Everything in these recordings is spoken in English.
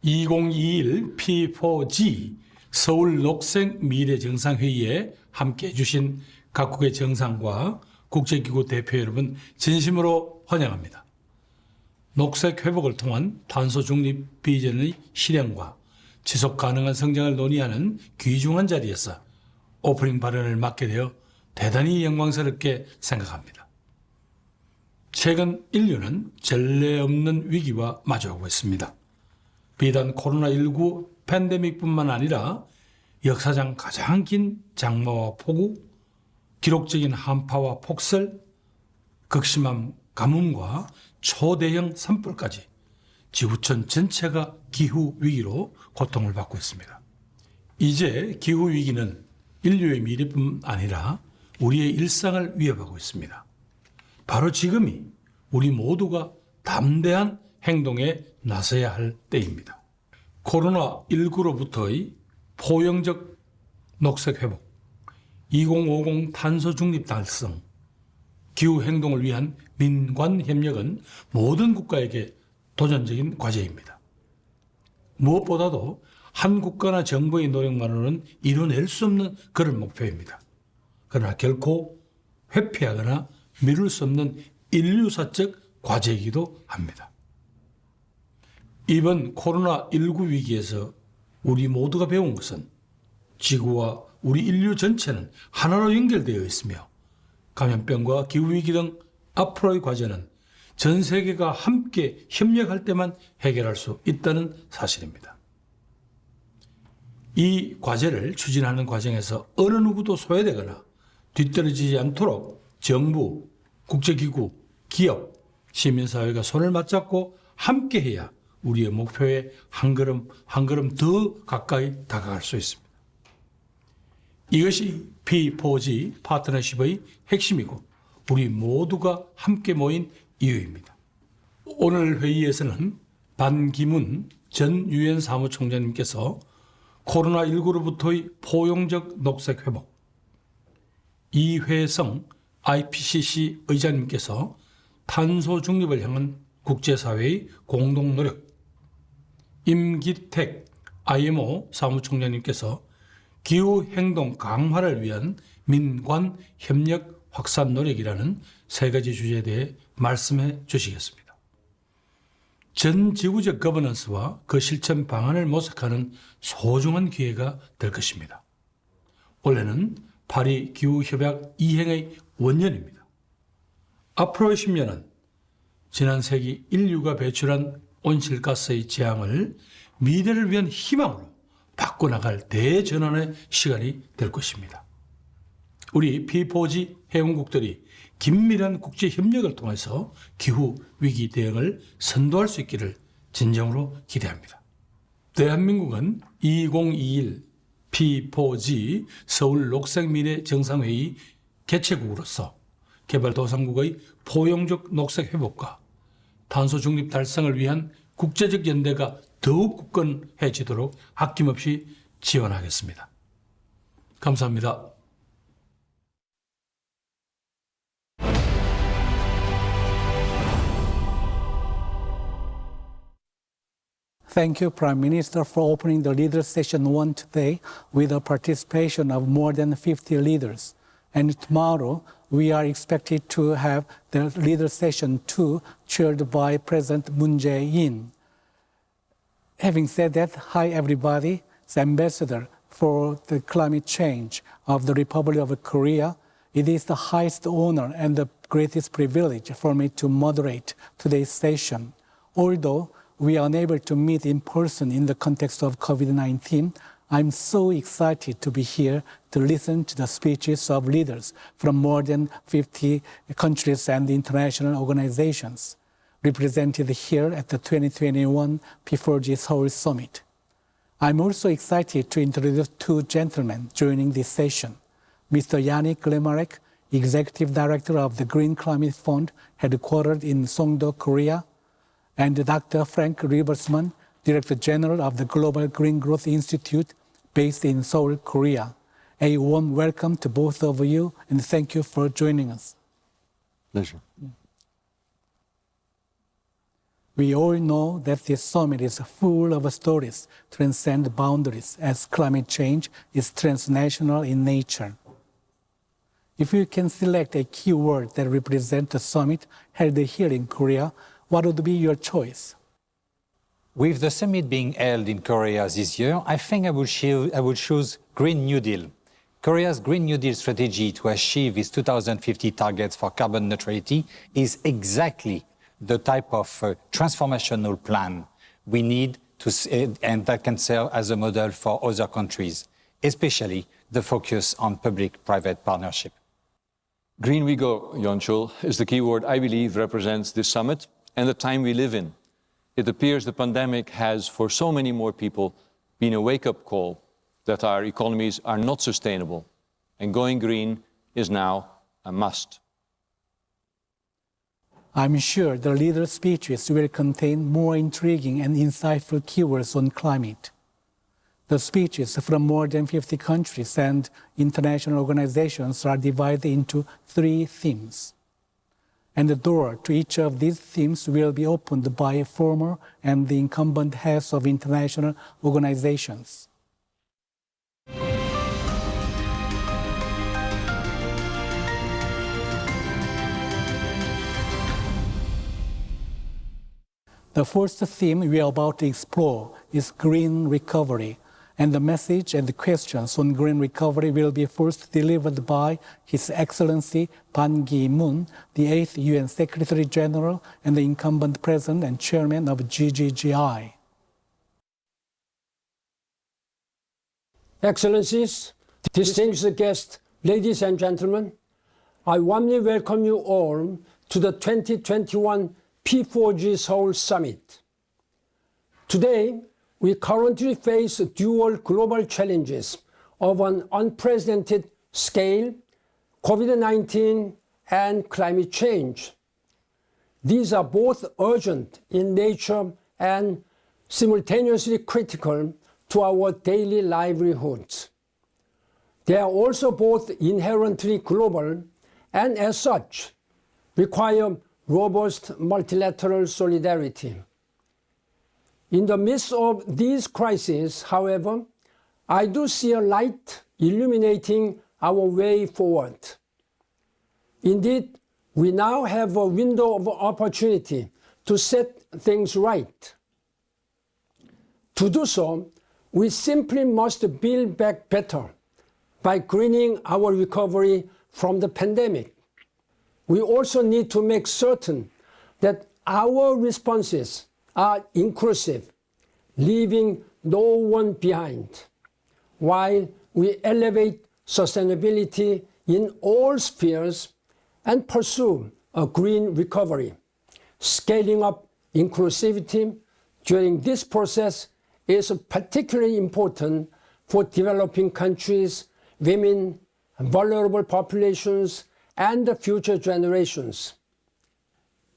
2021 P4G 서울 녹색 미래 정상회의에 함께해 주신 각국의 정상과 국제기구 대표 여러분 진심으로 환영합니다. 녹색 회복을 통한 탄소 중립 비전의 실현과 지속 가능한 성장을 논의하는 귀중한 자리에서 오프닝 발언을 맡게 되어 대단히 영광스럽게 생각합니다. 최근 인류는 전례 없는 위기와 마주하고 있습니다. 비단 코로나19 팬데믹뿐만 아니라 역사상 가장 긴 장마와 폭우, 기록적인 한파와 폭설, 극심한 가뭄과 초대형 산불까지 지구촌 전체가 기후위기로 고통을 받고 있습니다. 이제 기후위기는 인류의 미래뿐 아니라 우리의 일상을 위협하고 있습니다. 바로 지금이 우리 모두가 담대한 행동에 나서야 할 때입니다. 코로나19로부터의 포용적 녹색 회복, 2050 탄소 중립 달성, 기후 행동을 위한 민관 협력은 모든 국가에게 도전적인 과제입니다. 무엇보다도 한 국가나 정부의 노력만으로는 이뤄낼 수 없는 그런 목표입니다. 그러나 결코 회피하거나 미룰 수 없는 인류사적 과제이기도 합니다. 이번 코로나19 위기에서 우리 모두가 배운 것은 지구와 우리 인류 전체는 하나로 연결되어 있으며 감염병과 기후위기 등 앞으로의 과제는 전 세계가 함께 협력할 때만 해결할 수 있다는 사실입니다. 이 과제를 추진하는 과정에서 어느 누구도 소외되거나 뒤떨어지지 않도록 정부, 국제기구, 기업, 시민사회가 손을 맞잡고 함께해야 우리의 목표에 한 걸음 더 가까이 다가갈 수 있습니다. 이것이 P4G 파트너십의 핵심이고 우리 모두가 함께 모인 이유입니다. 오늘 회의에서는 반기문 전 유엔 사무총장님께서 코로나19로부터의 포용적 녹색 회복, 이회성 IPCC 의장님께서 탄소 중립을 향한 국제사회의 공동 노력, 임기택 IMO 사무총장님께서 기후행동 강화를 위한 민관 협력 확산 노력이라는 세 가지 주제에 대해 말씀해 주시겠습니다. 전 지구적 거버넌스와 그 실천 방안을 모색하는 소중한 기회가 될 것입니다. 올해는 파리 기후협약 이행의 원년입니다. 앞으로의 10년은 지난 세기 인류가 배출한 온실가스의 재앙을 미래를 위한 희망으로 바꿔나갈 대전환의 시간이 될 것입니다. 우리 P4G 회원국들이 긴밀한 국제협력을 통해서 기후위기 대응을 선도할 수 있기를 진정으로 기대합니다. 대한민국은 2021 P4G 서울 녹색미래 정상회의 개최국으로서 개발도상국의 포용적 녹색 회복과 탄소 중립 달성을 위한 국제적 연대가 더욱 굳건해지도록 아낌없이 지원하겠습니다. 감사합니다. Thank you, Prime Minister, for opening the Leaders Session 1 today with the participation of more than 50 leaders. And tomorrow, we are expected to have the Leaders Session 2 chaired by President Moon Jae-in. Having said that, hi everybody, as Ambassador for the Climate Change of the Republic of Korea, it is the highest honor and the greatest privilege for me to moderate today's session. Although we are unable to meet in person in the context of COVID-19, I'm so excited to be here to listen to the speeches of leaders from more than 50 countries and international organizations represented here at the 2021 P4G Seoul Summit. I'm also excited to introduce two gentlemen joining this session. Mr. Yannick Glemarek, Executive Director of the Green Climate Fund, headquartered in Songdo, Korea, and Dr. Frank Riebersman, Director General of the Global Green Growth Institute, based in Seoul, Korea. A warm welcome to both of you, and thank you for joining us. Pleasure. We all know that this summit is full of stories transcend boundaries as climate change is transnational in nature. If you can select a key word that represents the summit held here in Korea, what would be your choice? With the summit being held in Korea this year, I think I would choose Green New Deal. Korea's Green New Deal strategy to achieve its 2050 targets for carbon neutrality is exactly the type of transformational plan we need and that can serve as a model for other countries, especially the focus on public-private partnership. Green we go, Yeonchul, is the keyword I believe represents this summit and the time we live in. It appears the pandemic has, for so many more people, been a wake-up call that our economies are not sustainable, and going green is now a must. I'm sure the leaders' speeches will contain more intriguing and insightful keywords on climate. The speeches from more than 50 countries and international organizations are divided into 3 themes. And the door to each of these themes will be opened by former and the incumbent heads of international organizations. The first theme we are about to explore is green recovery, and the message and the questions on green recovery will be first delivered by His Excellency Ban Ki-moon, the 8th UN Secretary General and the incumbent President and Chairman of GGGI. Excellencies, distinguished guests, ladies and gentlemen, I warmly welcome you all to the 2021 P4G Seoul Summit. Today, we currently face dual global challenges of an unprecedented scale, COVID-19 and climate change. These are both urgent in nature and simultaneously critical to our daily livelihoods. They are also both inherently global and, as such, require robust multilateral solidarity. In the midst of these crises, however, I do see a light illuminating our way forward. Indeed, we now have a window of opportunity to set things right. To do so, we simply must build back better by greening our recovery from the pandemic. We also need to make certain that our responses are inclusive, leaving no one behind, while we elevate sustainability in all spheres and pursue a green recovery. Scaling up inclusivity during this process is particularly important for developing countries, women, vulnerable populations, and the future generations.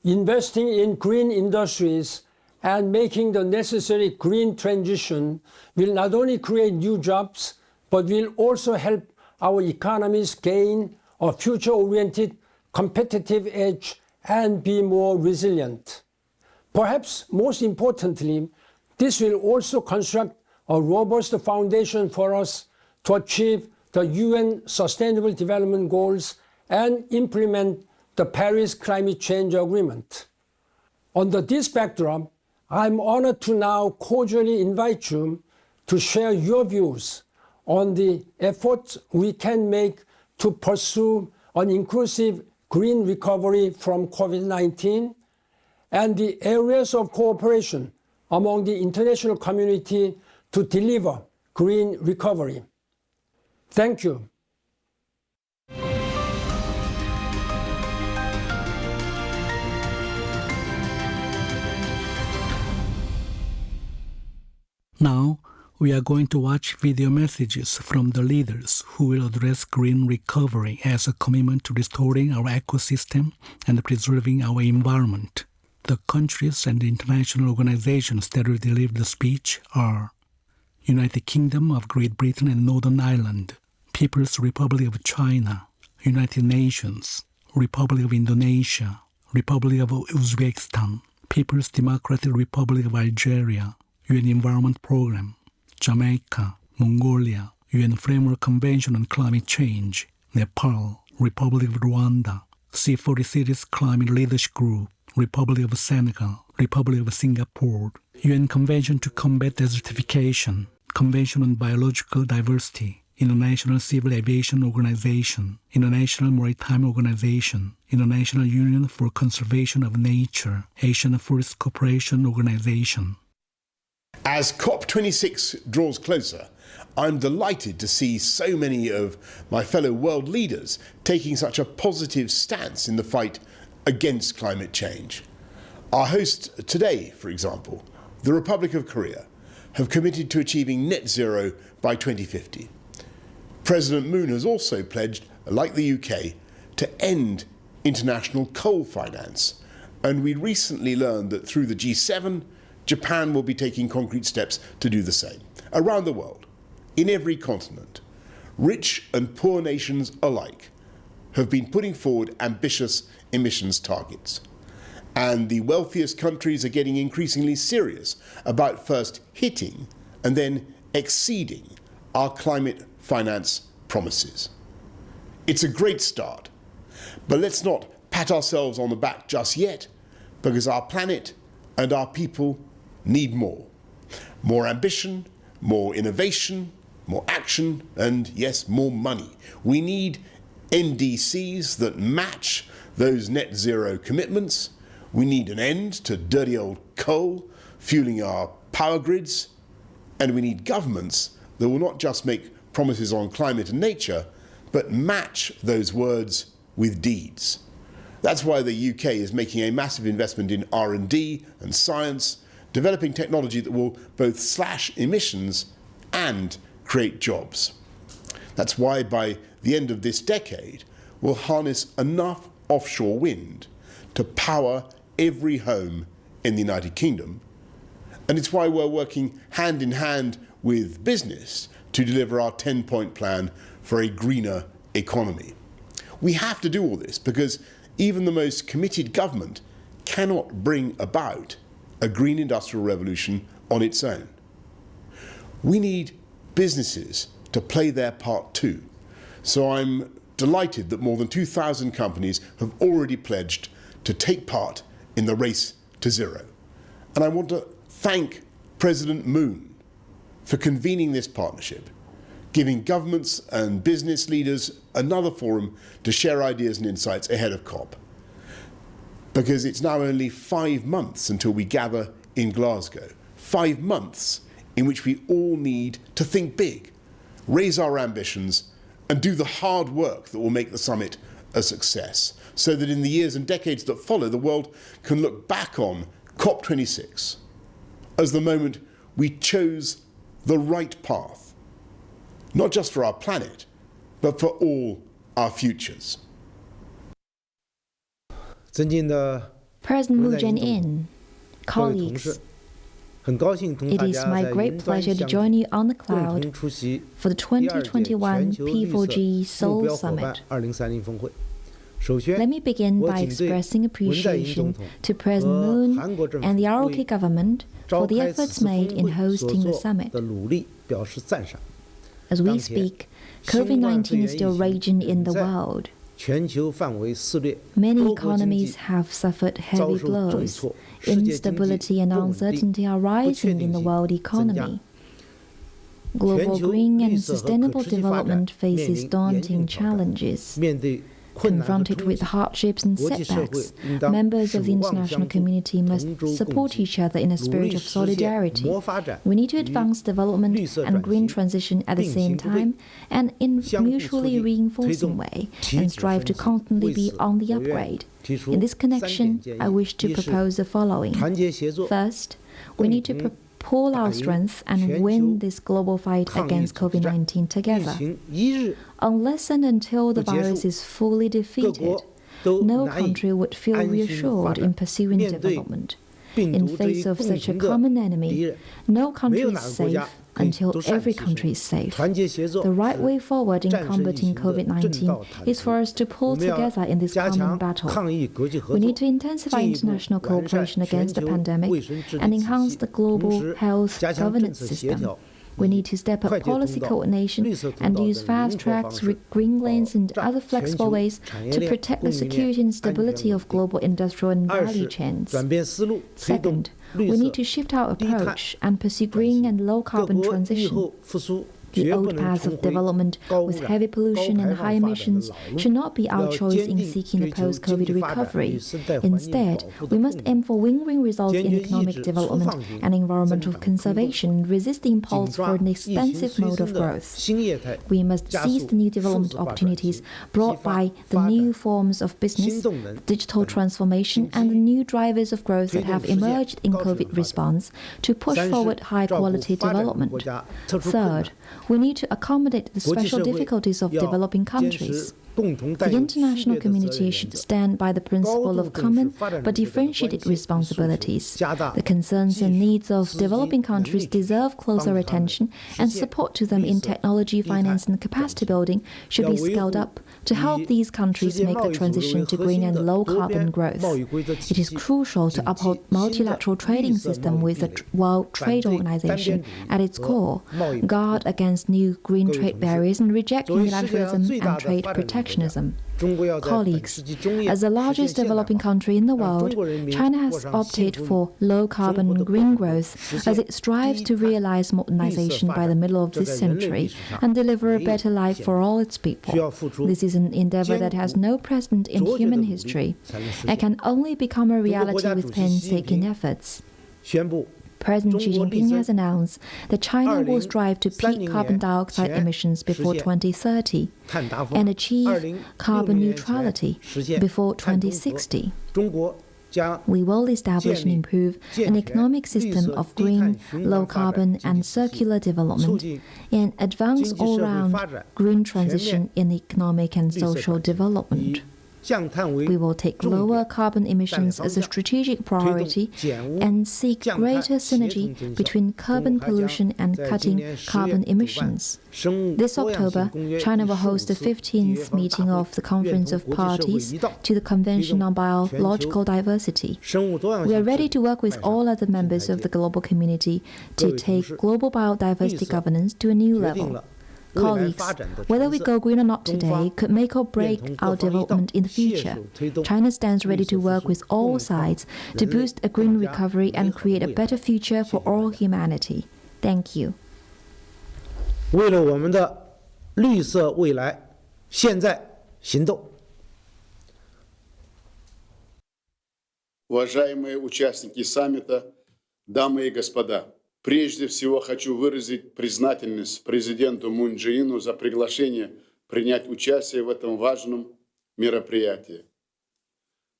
Investing in green industries and making the necessary green transition will not only create new jobs, but will also help our economies gain a future-oriented competitive edge and be more resilient. Perhaps most importantly, this will also construct a robust foundation for us to achieve the UN Sustainable Development Goals and implement the Paris Climate Change Agreement. Under this backdrop, I'm honored to now cordially invite you to share your views on the efforts we can make to pursue an inclusive green recovery from COVID-19 and the areas of cooperation among the international community to deliver green recovery. Thank you. Now, we are going to watch video messages from the leaders who will address green recovery as a commitment to restoring our ecosystem and preserving our environment. The countries and international organizations that will deliver the speech are United Kingdom of Great Britain and Northern Ireland, People's Republic of China, United Nations, Republic of Indonesia, Republic of Uzbekistan, People's Democratic Republic of Algeria, UN Environment Program, Jamaica, Mongolia, UN Framework Convention on Climate Change, Nepal, Republic of Rwanda, C40 Cities Climate Leadership Group, Republic of Senegal, Republic of Singapore, UN Convention to Combat Desertification, Convention on Biological Diversity, International Civil Aviation Organization, International Maritime Organization, International Union for Conservation of Nature, Asian Forest Cooperation Organization. As COP26 draws closer, I'm delighted to see so many of my fellow world leaders taking such a positive stance in the fight against climate change. Our hosts today, for example, the Republic of Korea, have committed to achieving net zero by 2050. President Moon has also pledged, like the UK, to end international coal finance. And we recently learned that through the G7, Japan will be taking concrete steps to do the same. Around the world, in every continent, rich and poor nations alike have been putting forward ambitious emissions targets. And the wealthiest countries are getting increasingly serious about first hitting and then exceeding our climate finance promises. It's a great start, but let's not pat ourselves on the back just yet, because our planet and our people need more. More ambition, more innovation, more action, and yes, more money. We need NDCs that match those net zero commitments. We need an end to dirty old coal fueling our power grids, and we need governments that will not just make promises on climate and nature, but match those words with deeds. That's why the UK is making a massive investment in R&D and science, developing technology that will both slash emissions and create jobs. That's why by the end of this decade, we'll harness enough offshore wind to power every home in the United Kingdom. And it's why we're working hand in hand with business to deliver our 10-point plan for a greener economy. We have to do all this because even the most committed government cannot bring about a green industrial revolution on its own. We need businesses to play their part too. So I'm delighted that more than 2,000 companies have already pledged to take part in the race to zero. And I want to thank President Moon for convening this partnership, giving governments and business leaders another forum to share ideas and insights ahead of COP. Because it's now only 5 months until we gather in Glasgow. 5 months in which we all need to think big, raise our ambitions, and do the hard work that will make the summit a success, so that in the years and decades that follow, the world can look back on COP26 as the moment we chose the right path, not just for our planet, but for all our futures. President Moon Jae-in, colleagues, it is my great pleasure to join you on the cloud for the 2021 P4G Seoul Summit. Let me begin by expressing appreciation to President Moon and the ROK government for the efforts made in hosting the summit. As we speak, COVID-19 is still raging in the world. Many economies have suffered heavy blows. Instability and uncertainty are rising in the world economy. Global green and sustainable development faces daunting challenges. Confronted with hardships and setbacks, members of the international community must support each other in a spirit of solidarity. We need to advance development and green transition at the same time and in a mutually reinforcing way, and strive to constantly be on the upgrade. In this connection, I wish to propose the following. First, we need to pool our strength and win this global fight against COVID-19 together. Unless and until the virus is fully defeated, no country would feel reassured in pursuing development. In face of such a common enemy, no country is safe until every country is safe. The right way forward in combating COVID-19 is for us to pull together in this common battle. We need to intensify international cooperation against the pandemic and enhance the global health governance system. We need to step up policy coordination and use fast tracks, green lanes, and other flexible ways to protect the security and stability of global industrial and value chains. Second, we need to shift our approach and pursue green and low-carbon transition. The old path of development with heavy pollution and high emissions should not be our choice in seeking a post-COVID recovery. Instead, we must aim for win-win results in economic development and environmental conservation and resist the impulse for an expensive mode of growth. We must seize the new development opportunities brought by the new forms of business, digital transformation, and the new drivers of growth that have emerged in COVID response to push forward high-quality development. Third, we need to accommodate the special difficulties of developing countries. The international community should stand by the principle of common but differentiated responsibilities. The concerns and needs of developing countries deserve closer attention, and support to them in technology, finance, and capacity building should be scaled up to help these countries make the transition to green and low-carbon growth. It is crucial to uphold multilateral trading system with the World Trade Organization at its core, guard against new green trade barriers, and reject unilateralism and trade protectionism. Colleagues, as the largest developing country in the world, China has opted for low-carbon and green growth as it strives to realize modernization by the middle of this century and deliver a better life for all its people. This is an endeavor that has no precedent in human history and can only become a reality with painstaking efforts. President Xi Jinping has announced that China will strive to peak carbon dioxide emissions before 2030 and achieve carbon neutrality before 2060. We will establish and improve an economic system of green, low-carbon, and circular development and advance all-round green transition in economic and social development. We will take lower carbon emissions as a strategic priority and seek greater synergy between carbon pollution and cutting carbon emissions. This October, China will host the 15th meeting of the Conference of Parties to the Convention on Biological Diversity. We are ready to work with all other members of the global community to take global biodiversity governance to a new level. Colleagues, whether we go green or not today could make or break our development in the future. China stands ready to work with all sides to boost a green recovery and create a better future for all humanity. Thank you. 为了我们的绿色未来，现在行动。 Уважаемые участники саммита, дамы и господа, прежде всего хочу выразить признательность президенту Мун Чжэ Ыну за приглашение принять участие в этом важном мероприятии.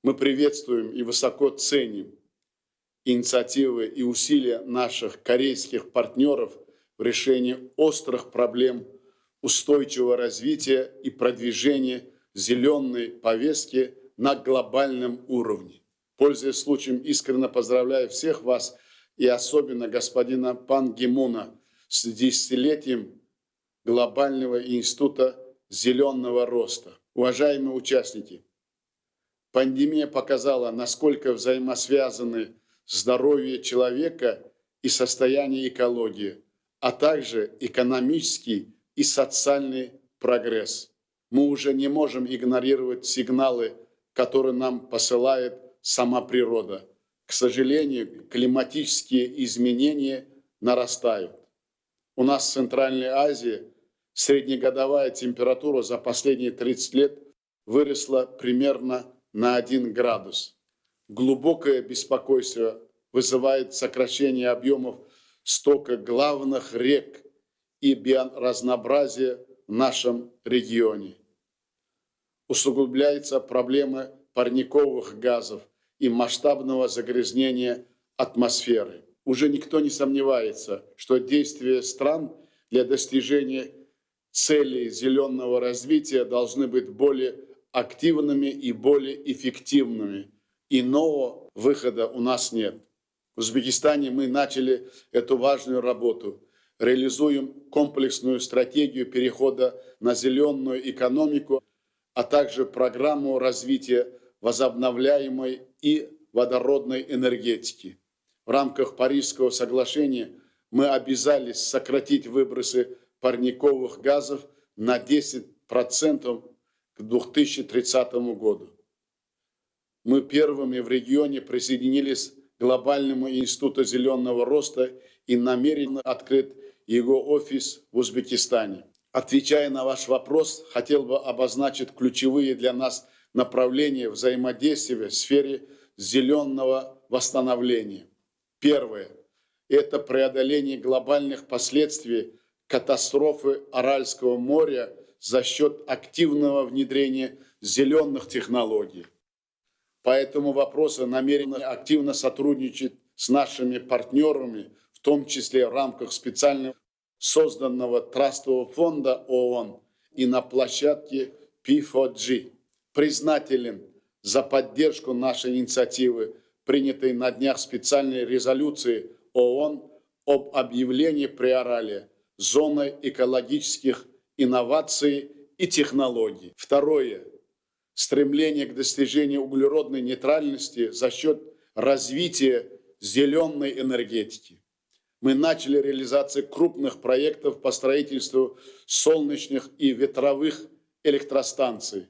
Мы приветствуем и высоко ценим инициативы и усилия наших корейских партнеров в решении острых проблем устойчивого развития и продвижения зеленой повестки на глобальном уровне. Пользуясь случаем, искренне поздравляю всех вас и особенно господина Пан Ги Муна с десятилетием Глобального института зеленого роста. Уважаемые участники, пандемия показала, насколько взаимосвязаны здоровье человека и состояние экологии, а также экономический и социальный прогресс. Мы уже не можем игнорировать сигналы, которые нам посылает сама природа. К сожалению, климатические изменения нарастают. У нас в Центральной Азии среднегодовая температура за последние 30 лет выросла примерно на 1 градус. Глубокое беспокойство вызывает сокращение объемов стока главных рек и биоразнообразия в нашем регионе. Усугубляется проблема парниковых газов и масштабного загрязнения атмосферы. Уже никто не сомневается, что действия стран для достижения целей зеленого развития должны быть более активными и более эффективными. Иного выхода у нас нет. В Узбекистане мы начали эту важную работу. реализуем комплексную стратегию перехода на зеленую экономику, а также программу развития возобновляемой и водородной энергетики. В рамках Парижского соглашения мы обязались сократить выбросы парниковых газов на 10% к 2030 году. Мы первыми в регионе присоединились к Глобальному институту зеленого роста и намеренно открыт его офис в Узбекистане. Отвечая на ваш вопрос, хотел бы обозначить ключевые для нас направления взаимодействия в сфере зеленого восстановления. Первое – это преодоление глобальных последствий катастрофы Аральского моря за счет активного внедрения зеленых технологий. По этому вопросу намерены активно сотрудничать с нашими партнерами, в том числе в рамках специально созданного трастового фонда ООН и на площадке P4G. Признателен за поддержку нашей инициативы, принятой на днях специальной резолюции ООН об объявлении Приорале зоной экологических инноваций и технологий. Второе. Стремление к достижению углеродной нейтральности за счет развития зеленой энергетики. Мы начали реализацию крупных проектов по строительству солнечных и ветровых электростанций.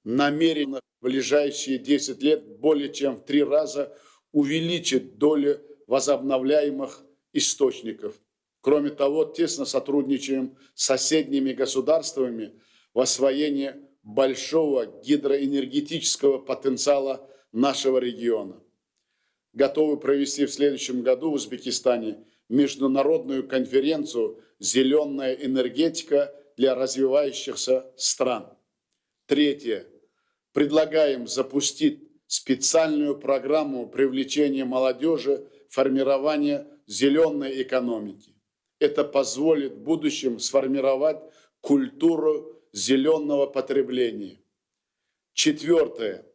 Намерено в ближайшие 10 лет более чем в 3 раза увеличить долю возобновляемых источников. Кроме того, тесно сотрудничаем с соседними государствами в освоении большого гидроэнергетического потенциала нашего региона. Готовы провести в следующем году в Узбекистане международную конференцию «Зеленая энергетика для развивающихся стран». Третье. Предлагаем запустить специальную программу привлечения молодежи, формирования зеленой экономики. Это позволит в будущем сформировать культуру зеленого потребления. Четвертое.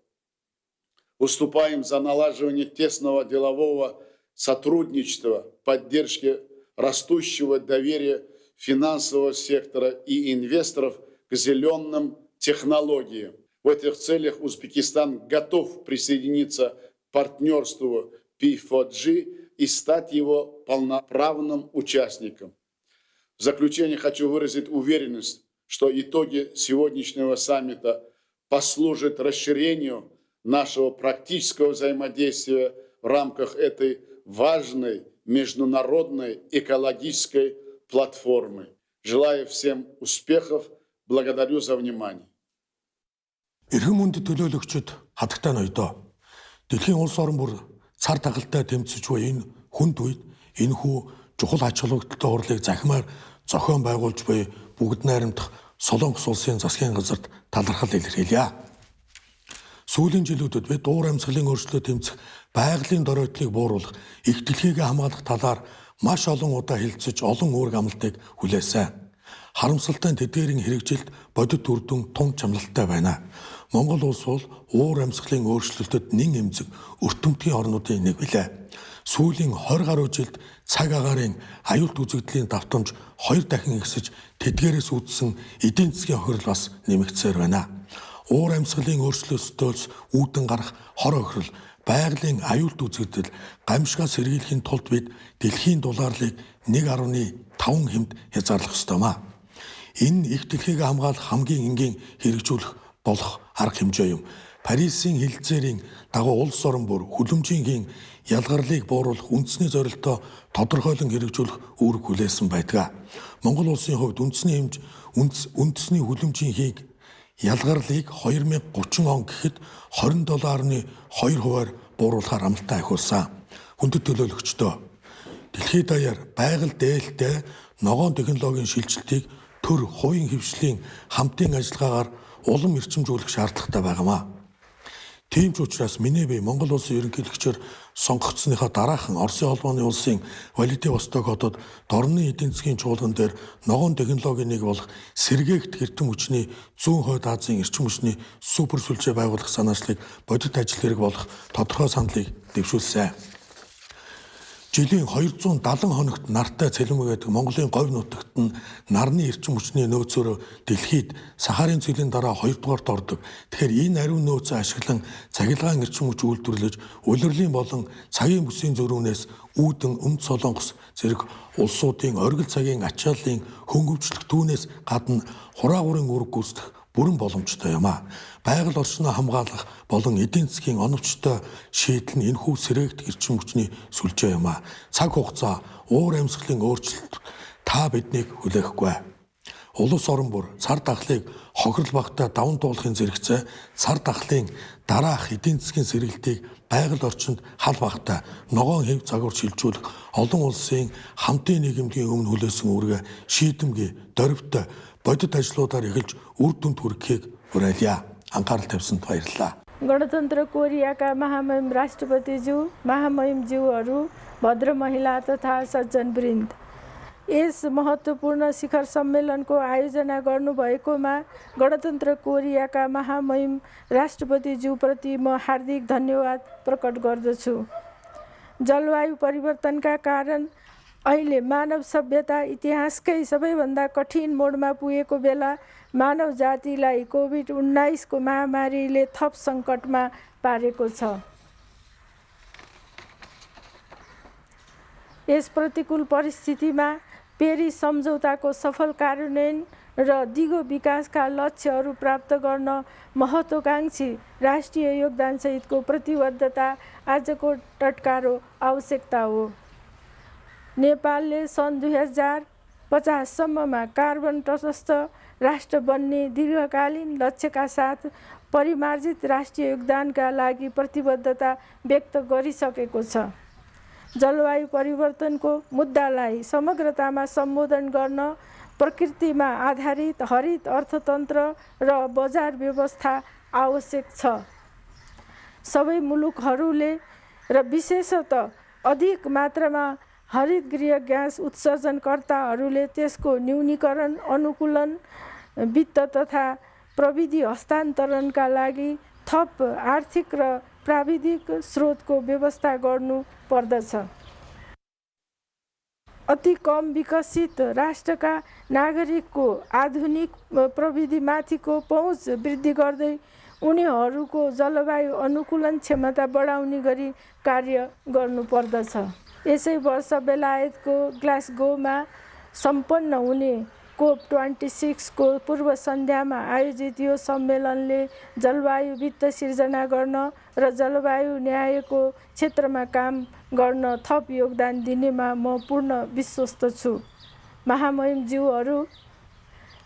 Выступаем за налаживание тесного делового сотрудничества, поддержки растущего доверия финансового сектора и инвесторов к зеленым технологиям. В этих целях Узбекистан готов присоединиться к партнерству P4G и стать его полноправным участником. В заключение хочу выразить уверенность, что итоги сегодняшнего саммита послужат расширению нашего практического взаимодействия в рамках этой важной международной экологической платформы. Желаю всем успехов. Благодарю за внимание. Эрхэм үндэд төлөөлөгчид хатагтай ноёдоо. Дэлхийн улс орн бүр цар тагалтай тэмцэж буй энэ хүнд үед энэхүү чухал ач холбогдолтой хурлыг захимаар зохион байгуулж буй бүгд найрамдах Солонгос улсын засгийн газарт талархал илэрхийлье. Сүүлийн жилүүдэд бид уур амьсгалын өөрчлөлтөд тэмцэх байгалийн доройтлыг бууруулах, их дэлхийгээ хамгаалах талаар маш олон удаа хэлэлцэж олон үүрэг амлалтыг хүлээсэн. Харамсалтай тэдгээрийн хэрэгжилт бодит үр дүн тун чамлалтай байна. Монгол улс бол уур амьсгалын өөрчлөлтөд нэн эмзэг өртөмтгийн орнуудын нэг билээ. Сүүлийн 20 гаруй жилд цаг агаарын аюулт үзэгдлийн давтамж 2 дахин ихсэж тэдгээрээс үүдсэн эдийн засгийн хохирол бас нэмэгдсээр байна. Уур амьсгалын өөрчлөлтөөс үүдэн гарах хор хохирол, байгалийн аюулт үзэгдэл, гамшигаас сэргийлэхийн тулд бид дэлхийн дулаарлыг 1.5 хэмд хязгаарлах ёстоймаа. Энэ их дэлхийг хамгаалах хамгийн энгийн хэрэгжүүлэх болох арга хэмжээ юм. Парисын хэлэлцээрийн дагуу улс орн бүр хүлэмжийн ялгарлыг бууруулах үндэсний зорилтоо тодорхойлон хэрэгжүүлэх үүрэг хүлээсэн байдаг. Монгол улсын хувьд үндэсний хүлэмжийн ялгарлыг 2030 он гэхэд $20.2 бууруулахаар амлалтаа ахиулсан. Хүндэт төлөөлөгчдөө дэлхийд даяар байгаль дээлтэй ногоон технологийн шилжилтийг төр хувийн хвшлийн хамтын ажиллагаагаар улам эрчимжүүлэх шаардлагатай байгаамаа. Тийм ч учраас миний бие Монгол улсын ерөнхийлөгчөөр сонгогдсныхаа дараахан Оросын холбооны улсын Владивосток хотод дорны эдийн засгийн чуулган дээр ногоон технологийн нэг болох сэргээгт эрдэм хүчний зүүн хойд Азийн эрчим хүчний супер сүлжээ байгуулах санаачлалыг бодит ажил хэрэг болох тодорхой саналыг дэвшүүлсэн. жилийн 270 хоногт нартай цэлмэг гэдэг Монголын говь нутагт нь нарны эрчим хүчний нөөцөөр дэлхийд Сахарын цэлийн дараа 2 дугаарт ордог. Тэгэхээр энэ ариун нөөцөө ашиглан цахилгаан эрчим хүч үйлдвэрлэж, улирлын болон цагийн бүсийн зөрүүнээс үүдэн Өмд Солонгос зэрэг улсуудын оргил цагийн ачааллын хөнгөвчлөх түүнээс гадна хураагуурын үүрэг гүйцэтгэх бүрэн боломжтой юм а. Байгаль орчноо хамгаалах болон эдийн засгийн оновчтой шийдэл нь энэхүү сэргээгт эрчим хүчний сүлжээ юм а. Цаг хугацаа, уур амьсгалын өөрчлөлт та биднийг хүлээхгүй. Улс орон бүр цар тахлыг хохирол багтаа даван туулахын зэрэгцээ цар тахлын дараах эдийн засгийн сэргэлтийг байгаль орчинд хал багтаа ногоон хэв загвар шилжүүлэх олон улсын хамтын нийгэмдийн өмнө хүлээсэн үүргээ шийдэмгий, дорвитой бодит ажлуудаар эхэлж үр дүнд хүрэхийг уриалъя. Анхаарал тавьсанд баярлалаа. गणतन्त्र कोरियाका महामहिम राष्ट्रपतिज्यू, महामहिमज्यूहरू, भद्र महिला तथा सज्जनवृन्द, yes महत्त्वपूर्ण शिखर सम्मेलनको आयोजना गर्नुभएकोमा गणतन्त्र कोरियाका महामहिम राष्ट्रपतिज्यूप्रति म हार्दिक धन्यवाद प्रकट गर्दछु। जलवायु परिवर्तनका कारण अहिले मानव सभ्यता इतिहासकै सबैभन्दा कठिन मोडमा पुगेको बेला मानव जातिलाई कोभिड-19 को महामारीले थप सङ्कटमा पारेको छ। यस प्रतिकूल परिस्थितिमा पेरिस सम्झौताको सफल कार्यान्वयन र दिगो विकासका लक्ष्यहरू प्राप्त गर्न महत्त्वाकांक्षी राष्ट्रिय योगदानसहितको प्रतिबद्धता आजको टटकारो आवश्यकता हो। नेपालले सन् 2050 सम्ममा कार्बन तटस्थ राष्ट्र बन्ने दीर्घकालीन लक्ष्यका साथ परिमार्जित राष्ट्रिय योगदानका लागि प्रतिबद्धता व्यक्त गरिसकेको छ। जलवायु परिवर्तनको मुद्दालाई समग्रतामा सम्बोधन गर्न प्रकृतिमा आधारित हरित अर्थतन्त्र र बजार व्यवस्था आवश्यक छ। सबै मुलुकहरूले र विशेषतः अधिक मात्रामा हरित गृह ग्यास उत्सर्जनकर्ताहरूले त्यसको न्यूनीकरण, अनुकूलन, वित्त तथा प्रविधि हस्तान्तरणका लागि थप आर्थिक र प्राविधिक स्रोतको व्यवस्था गर्नु पर्दछ। अति कम विकसित राष्ट्रका नागरिकको आधुनिक प्रविधिमाथिको पहुँच वृद्धि गर्दै उनीहरूको जलवायु अनुकूलन क्षमता बढाउने गरी कार्य गर्नुपर्दछ। यसै वर्ष बेलायतको ग्लासगोमा सम्पन्न हुने COP26 को पूर्व सन्ध्यामा आयोजित यो सम्मेलनले जलवायु वित्त सिर्जना गर्न र जलवायु न्यायको क्षेत्रमा काम गर्न थप योगदान दिनेमा म पूर्ण विश्वस्त छु। महामहिमज्यूहरू,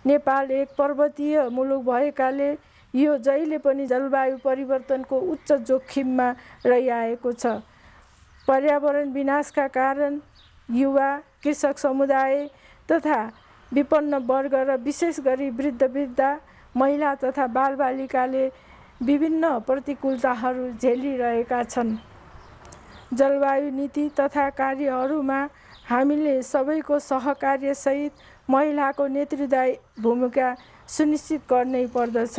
नेपाल एक पर्वतीय मुलुक भएकाले यो जहिले पनि जलवायु परिवर्तनको उच्च जोखिममा रहिआएको छ। पर्यावरण विनाशका कारण युवा, कृषक समुदाय तथा विपन्न वर्ग र विशेष गरी वृद्ध, महिला तथा बालबालिकाले विभिन्न प्रतिकूलताहरू झेलिरहेका छन्। जलवायु नीति तथा कार्यहरूमा हामीले सबैको सहकार्यसहित महिलाको नेतृत्वदायी भूमिका सुनिश्चित गर्नै पर्दछ।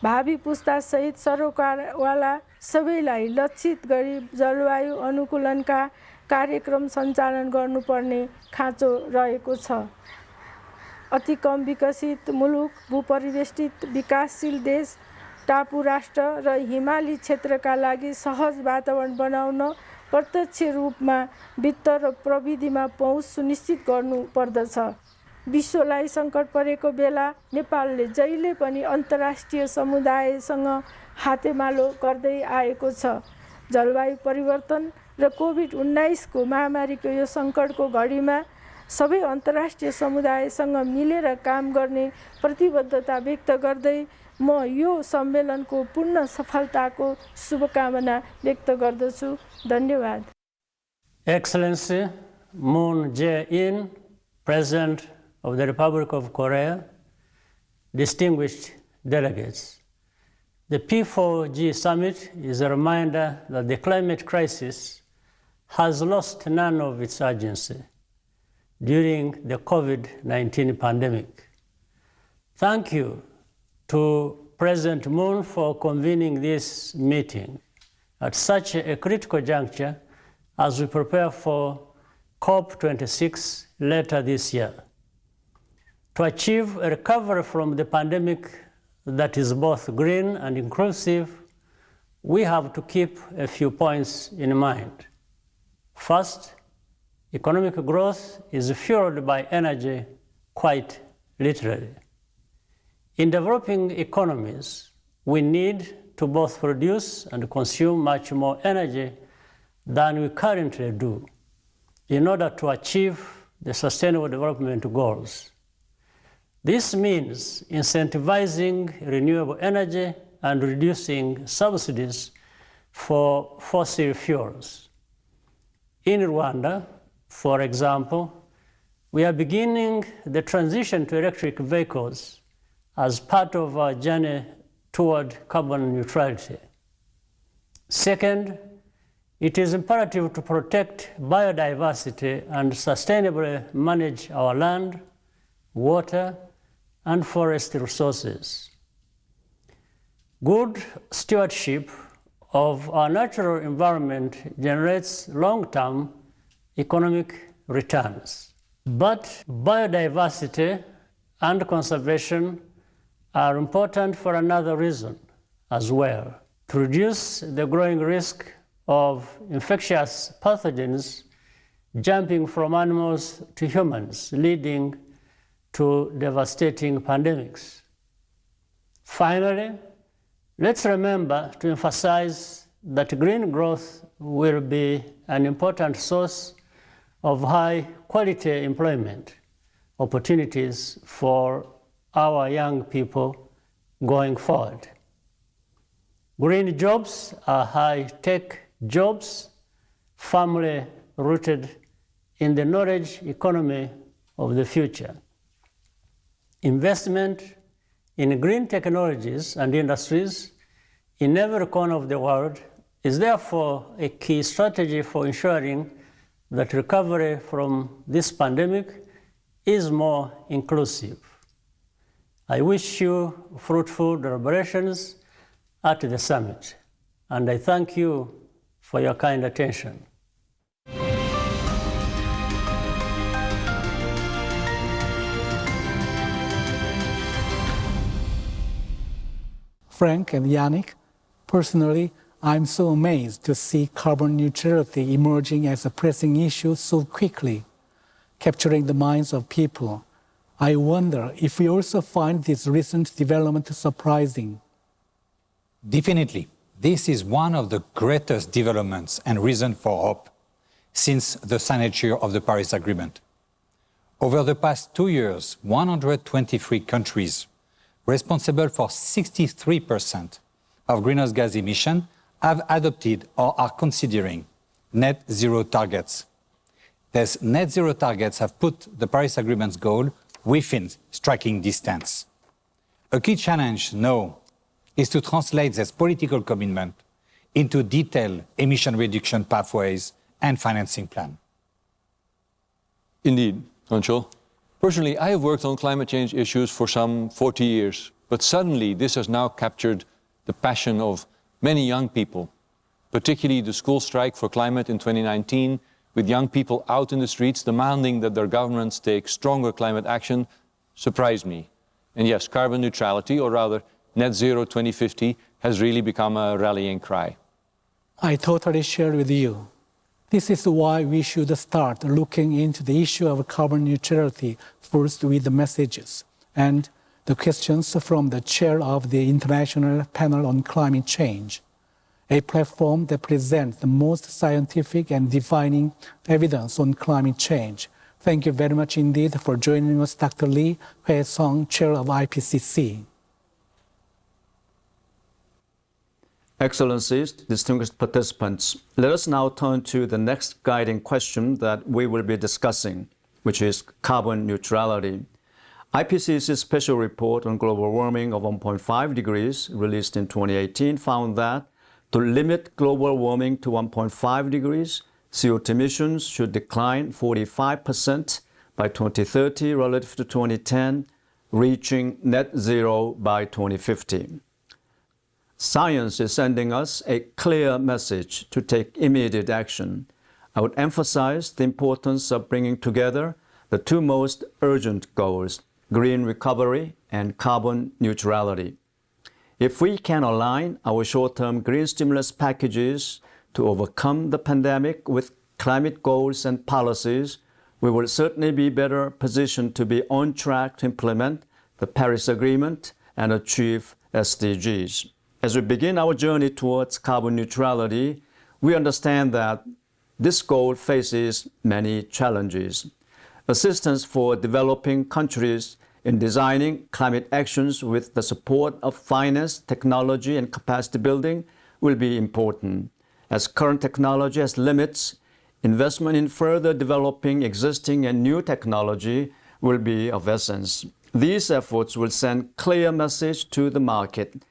भावी पुस्तासहित सरोकारवाला सबैलाई लक्षित गरी जलवायु अनुकूलनका कार्यक्रम सञ्चालन गर्नुपर्ने खाँचो रहेको छ। अति कम विकसित मुलुक, भूपरिवेष्टित विकासशील देश, टापु राष्ट्र र हिमाली क्षेत्रका लागि सहज वातावरण बनाउन प्रत्यक्ष रूपमा वित्त र प्रविधिमा पहुँच सुनिश्चित गर्नुपर्दछ। विश्वलाई सङ्कट परेको बेला नेपालले जहिले पनि अन्तर्राष्ट्रिय समुदायसँग हातेमालो गर्दै आएको छ। जलवायु परिवर्तन र कोभिड-19 को महामारीको यो सङ्कटको घडीमा सबै अन्तर्राष्ट्रिय समुदायसँग मिलेर काम गर्ने प्रतिबद्धता व्यक्त गर्दै म यो सम्मेलनको पूर्ण सफलताको शुभकामना व्यक्त गर्दछु। धन्यवाद। Excellency Moon Jae-in, President of the Republic of Korea, distinguished delegates. The P4G summit is a reminder that the climate crisis has lost none of its urgency during the COVID-19 pandemic. Thank you to President Moon for convening this meeting. at such a critical juncture as we prepare for COP26 later this year. To achieve a recovery from the pandemic that is both green and inclusive, we have to keep a few points in mind. First, economic growth is fueled by energy, quite literally. In developing economies, we need to both produce and consume much more energy than we currently do in order to achieve the Sustainable Development Goals. This means incentivizing renewable energy and reducing subsidies for fossil fuels. In Rwanda, for example, we are beginning the transition to electric vehicles as part of our journey toward carbon neutrality. Second, it is imperative to protect biodiversity and sustainably manage our land, water, and forest resources. Good stewardship of our natural environment generates long-term economic returns. But biodiversity and conservation are important for another reason as well: to reduce the growing risk of infectious pathogens jumping from animals to humans, leading to devastating pandemics. Finally, let's remember to emphasize that green growth will be an important source of high-quality employment opportunities for our young people going forward. Green jobs are high-tech jobs, firmly rooted in the knowledge economy of the future. Investment in green technologies and industries in every corner of the world is therefore a key strategy for ensuring that recovery from this pandemic is more inclusive. I wish you fruitful deliberations at the summit, and I thank you for your kind attention. Frank and Yannick, personally, I'm so amazed to see carbon neutrality emerging as a pressing issue so quickly, capturing the minds of people. I wonder if we also find this recent development surprising. Definitely. This is one of the greatest developments and reason for hope since the signature of the Paris Agreement. Over the past 2 years, 123 countries responsible for 63% of greenhouse gas emissions have adopted or are considering net zero targets. These net zero targets have put the Paris Agreement's goal within striking distance. A key challenge now is to translate this political commitment into detailed emission reduction pathways and financing plan. Indeed, Anshul. Personally, I have worked on climate change issues for some 40 years, but suddenly this has now captured the passion of many young people, particularly the school strike for climate in 2019, with young people out in the streets demanding that their governments take stronger climate action, surprised me. And yes, carbon neutrality, or rather net zero 2050, has really become a rallying cry. I totally share with you. This is why we should start looking into the issue of carbon neutrality first with the messages and the questions from the chair of the International Panel on Climate Change, a platform that presents the most scientific and defining evidence on climate change. Thank you very much indeed for joining us, Dr. Lee Hwae-sung, Chair of IPCC. Excellencies, distinguished participants, let us now turn to the next guiding question that we will be discussing, which is carbon neutrality. IPCC's special report on global warming of 1.5 degrees, released in 2018, found that to limit global warming to 1.5 degrees, CO2 emissions should decline 45% by 2030 relative to 2010, reaching net zero by 2050. Science is sending us a clear message to take immediate action. I would emphasize the importance of bringing together the two most urgent goals, green recovery and carbon neutrality. If we can align our short-term green stimulus packages to overcome the pandemic with climate goals and policies, we will certainly be better positioned to be on track to implement the Paris Agreement and achieve SDGs. As we begin our journey towards carbon neutrality, we understand that this goal faces many challenges. Assistance for developing countries in designing climate actions with the support of finance, technology, and capacity building will be important. As current technology has limits, investment in further developing existing and new technology will be of essence. These efforts will send clear message to the market.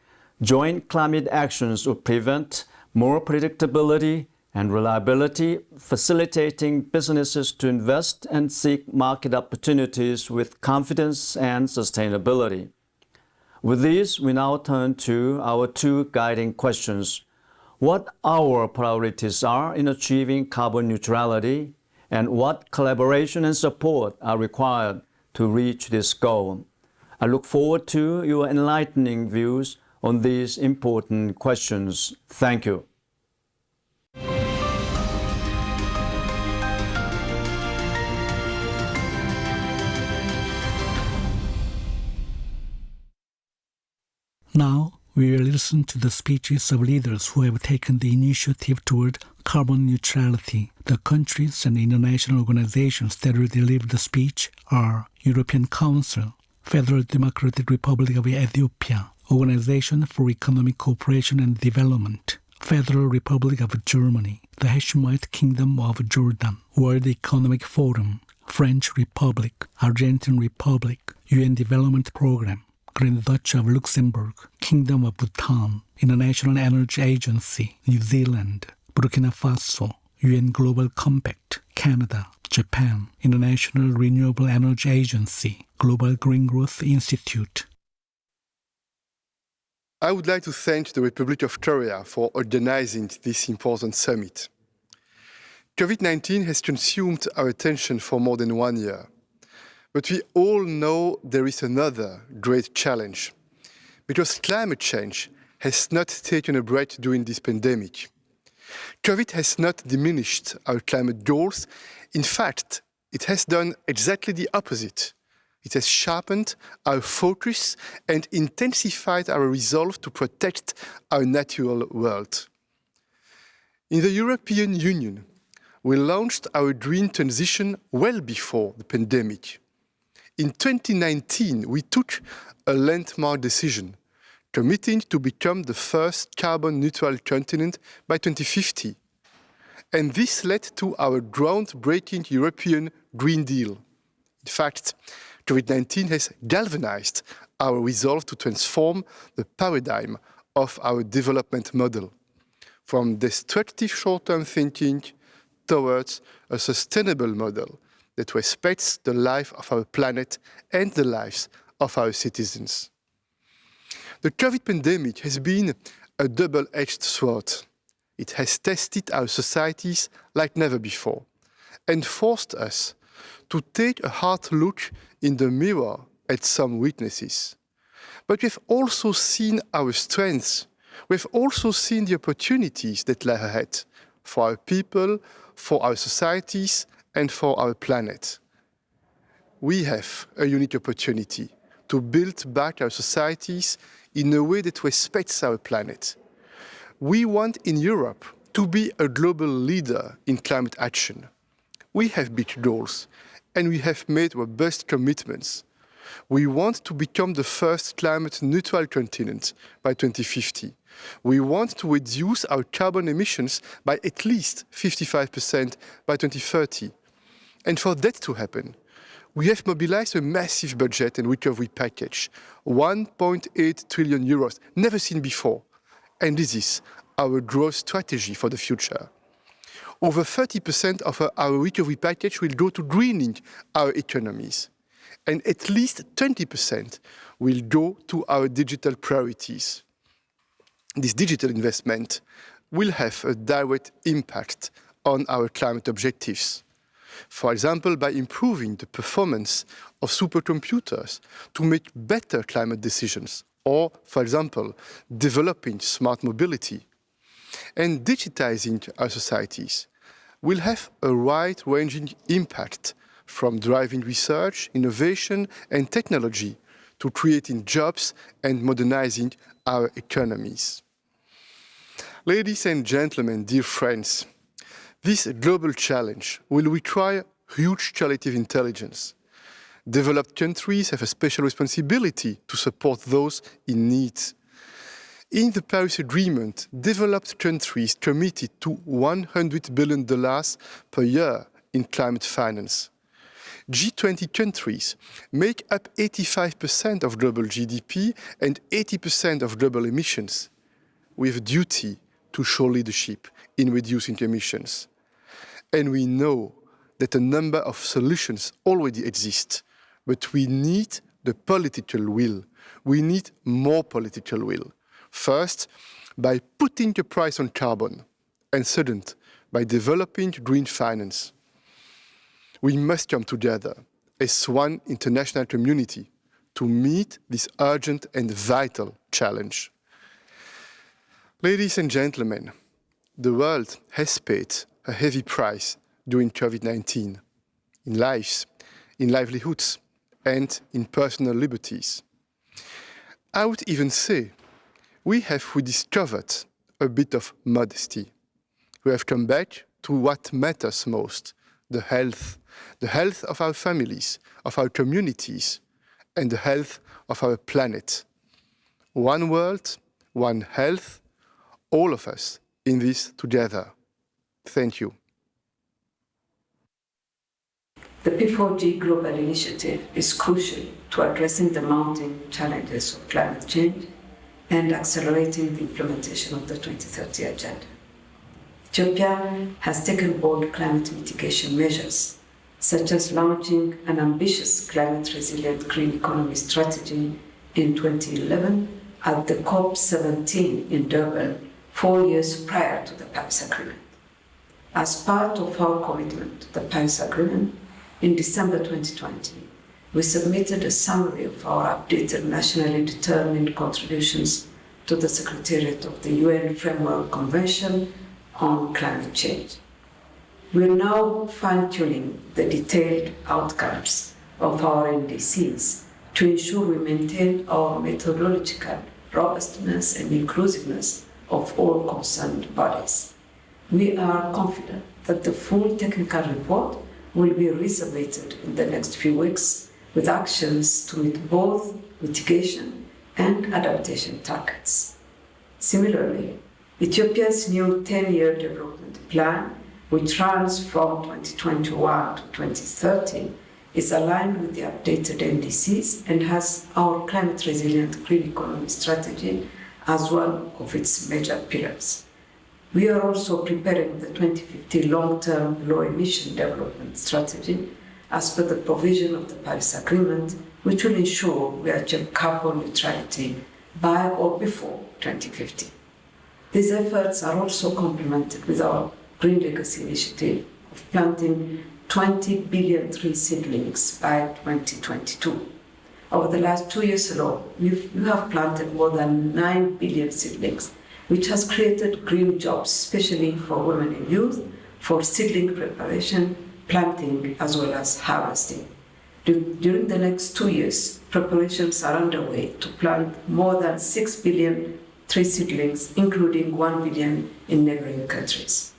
Joint climate actions will prevent more predictability and reliability, facilitating businesses to invest and seek market opportunities with confidence and sustainability. With these, we now turn to our two guiding questions. What our priorities are in achieving carbon neutrality, and what collaboration and support are required to reach this goal. I look forward to your enlightening views on these important questions. Thank you. Now, we will listen to the speeches of leaders who have taken the initiative toward carbon neutrality. The countries and international organizations that will deliver the speech are European Council, Federal Democratic Republic of Ethiopia, Organization for Economic Cooperation and Development, Federal Republic of Germany, the Hashemite Kingdom of Jordan, World Economic Forum, French Republic, Argentine Republic, UN Development Program, Grand Duchy of Luxembourg, Kingdom of Bhutan, International Energy Agency, New Zealand, Burkina Faso, UN Global Compact, Canada, Japan, International Renewable Energy Agency, Global Green Growth Institute. I would like to thank the Republic of Korea for organizing this important summit. COVID-19 has consumed our attention for more than 1 year. But we all know there is another great challenge, because climate change has not taken a break during this pandemic. COVID has not diminished our climate goals. In fact, it has done exactly the opposite. It has sharpened our focus and intensified our resolve to protect our natural world. In the European Union, we launched our green transition well before the pandemic. In 2019, we took a landmark decision, committing to become the first carbon-neutral continent by 2050. And this led to our groundbreaking European Green Deal. In fact, COVID-19 has galvanized our resolve to transform the paradigm of our development model, from destructive short-term thinking towards a sustainable model that respects the life of our planet and the lives of our citizens. The COVID pandemic has been a double-edged sword. It has tested our societies like never before and forced us to take a hard look in the mirror at some weaknesses. But we've also seen our strengths. We've also seen the opportunities that lie ahead for our people, for our societies, and for our planet. We have a unique opportunity to build back our societies in a way that respects our planet. We want in Europe to be a global leader in climate action. We have big goals and we have made robust commitments. We want to become the first climate-neutral continent by 2050. We want to reduce our carbon emissions by at least 55% by 2030. And for that to happen, we have mobilized a massive budget and recovery package, 1.8 trillion euros, never seen before. And this is our growth strategy for the future. Over 30% of our recovery package will go to greening our economies. And at least 20% will go to our digital priorities. this digital investment will have a direct impact on our climate objectives. For example, by improving the performance of supercomputers to make better climate decisions, or, for example, developing smart mobility. And digitizing our societies will have a wide-ranging impact from driving research, innovation, and technology to creating jobs and modernizing our economies. Ladies and gentlemen, dear friends, this global challenge will require huge collective intelligence. Developed countries have a special responsibility to support those in need. In the Paris Agreement, developed countries committed to $100 billion per year in climate finance. G20 countries make up 85% of global GDP and 80% of global emissions. We have a duty to show leadership in reducing emissions. And we know that a number of solutions already exist, but we need the political will. We need more political will. First, by putting a price on carbon, and second, by developing green finance. We must come together as one international community to meet this urgent and vital challenge. Ladies and gentlemen, the world has paid a heavy price during COVID-19 in lives, in livelihoods, and in personal liberties. I would even say we have rediscovered a bit of modesty. We have come back to what matters most, the health of our families, of our communities, and the health of our planet. One world, one health, all of us in this together. Thank you. The P4G global initiative is crucial to addressing the mounting challenges of climate change and accelerating the implementation of the 2030 Agenda. Ethiopia has taken bold climate mitigation measures, such as launching an ambitious climate-resilient green economy strategy in 2011 at the COP17 in Durban, 4 years prior to the Paris Agreement. As part of our commitment to the Paris Agreement, in December 2020, we submitted a summary of our updated nationally determined contributions to the Secretariat of the UN Framework Convention on Climate Change. We are now fine-tuning the detailed outcomes of our NDCs to ensure we maintain our methodological robustness and inclusiveness of all concerned bodies. We are confident that the full technical report will be resubmitted in the next few weeks with actions to meet both mitigation and adaptation targets. Similarly, Ethiopia's new 10-year development plan, which runs from 2021 to 2030, is aligned with the updated NDCs and has our climate-resilient green economy strategy as one of its major pillars. We are also preparing the 2050 long-term low-emission development strategy as per the provision of the Paris Agreement, which will ensure we achieve carbon neutrality by or before 2050. These efforts are also complemented with our Green Legacy initiative of planting 20 billion tree seedlings by 2022. Over the last 2 years alone, we have planted more than 9 billion seedlings, which has created green jobs, especially for women and youth, for seedling preparation, planting, as well as harvesting. During the next 2 years, preparations are underway to plant more than 6 billion tree seedlings, including 1 billion in neighboring countries.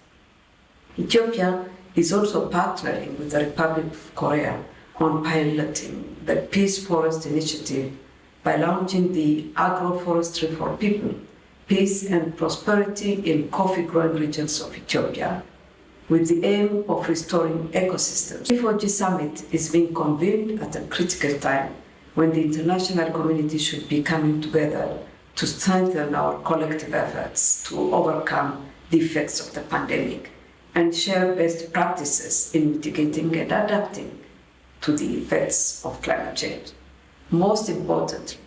Ethiopia is also partnering with the Republic of Korea on piloting the Peace Forest Initiative by launching the Agroforestry for People, Peace and Prosperity in Coffee-growing regions of Ethiopia, with the aim of restoring ecosystems. The P4G Summit is being convened at a critical time when the international community should be coming together to strengthen our collective efforts to overcome the effects of the pandemic and share best practices in mitigating and adapting to the effects of climate change. Most importantly,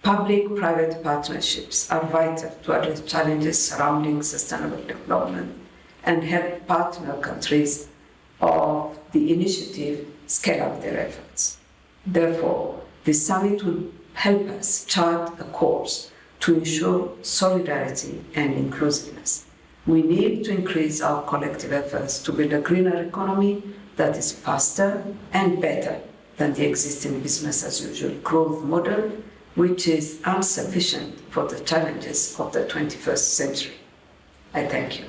Public-private partnerships are vital to address challenges surrounding sustainable development and help partner countries of the initiative scale up their efforts. Therefore, the summit will help us chart a course to ensure solidarity and inclusiveness. We need to increase our collective efforts to build a greener economy that is faster and better than the existing business-as-usual growth model, which is insufficient for the challenges of the 21st century. I thank you.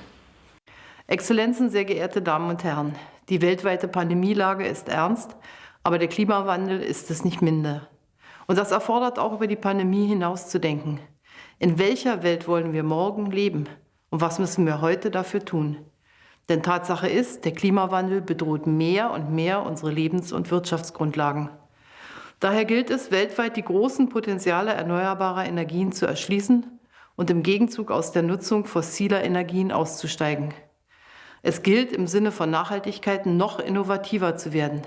Exzellenzen, sehr geehrte Damen und Herren, die weltweite Pandemielage ist ernst, aber der Klimawandel ist es nicht minder. Und das erfordert auch, über die Pandemie hinaus zu denken. In welcher Welt wollen wir morgen leben? Und was müssen wir heute dafür tun? Denn Tatsache ist, der Klimawandel bedroht mehr und mehr unsere Lebens- und Wirtschaftsgrundlagen. Daher gilt es, weltweit die großen Potenziale erneuerbarer Energien zu erschließen und im Gegenzug aus der Nutzung fossiler Energien auszusteigen. Es gilt, im Sinne von Nachhaltigkeit noch innovativer zu werden.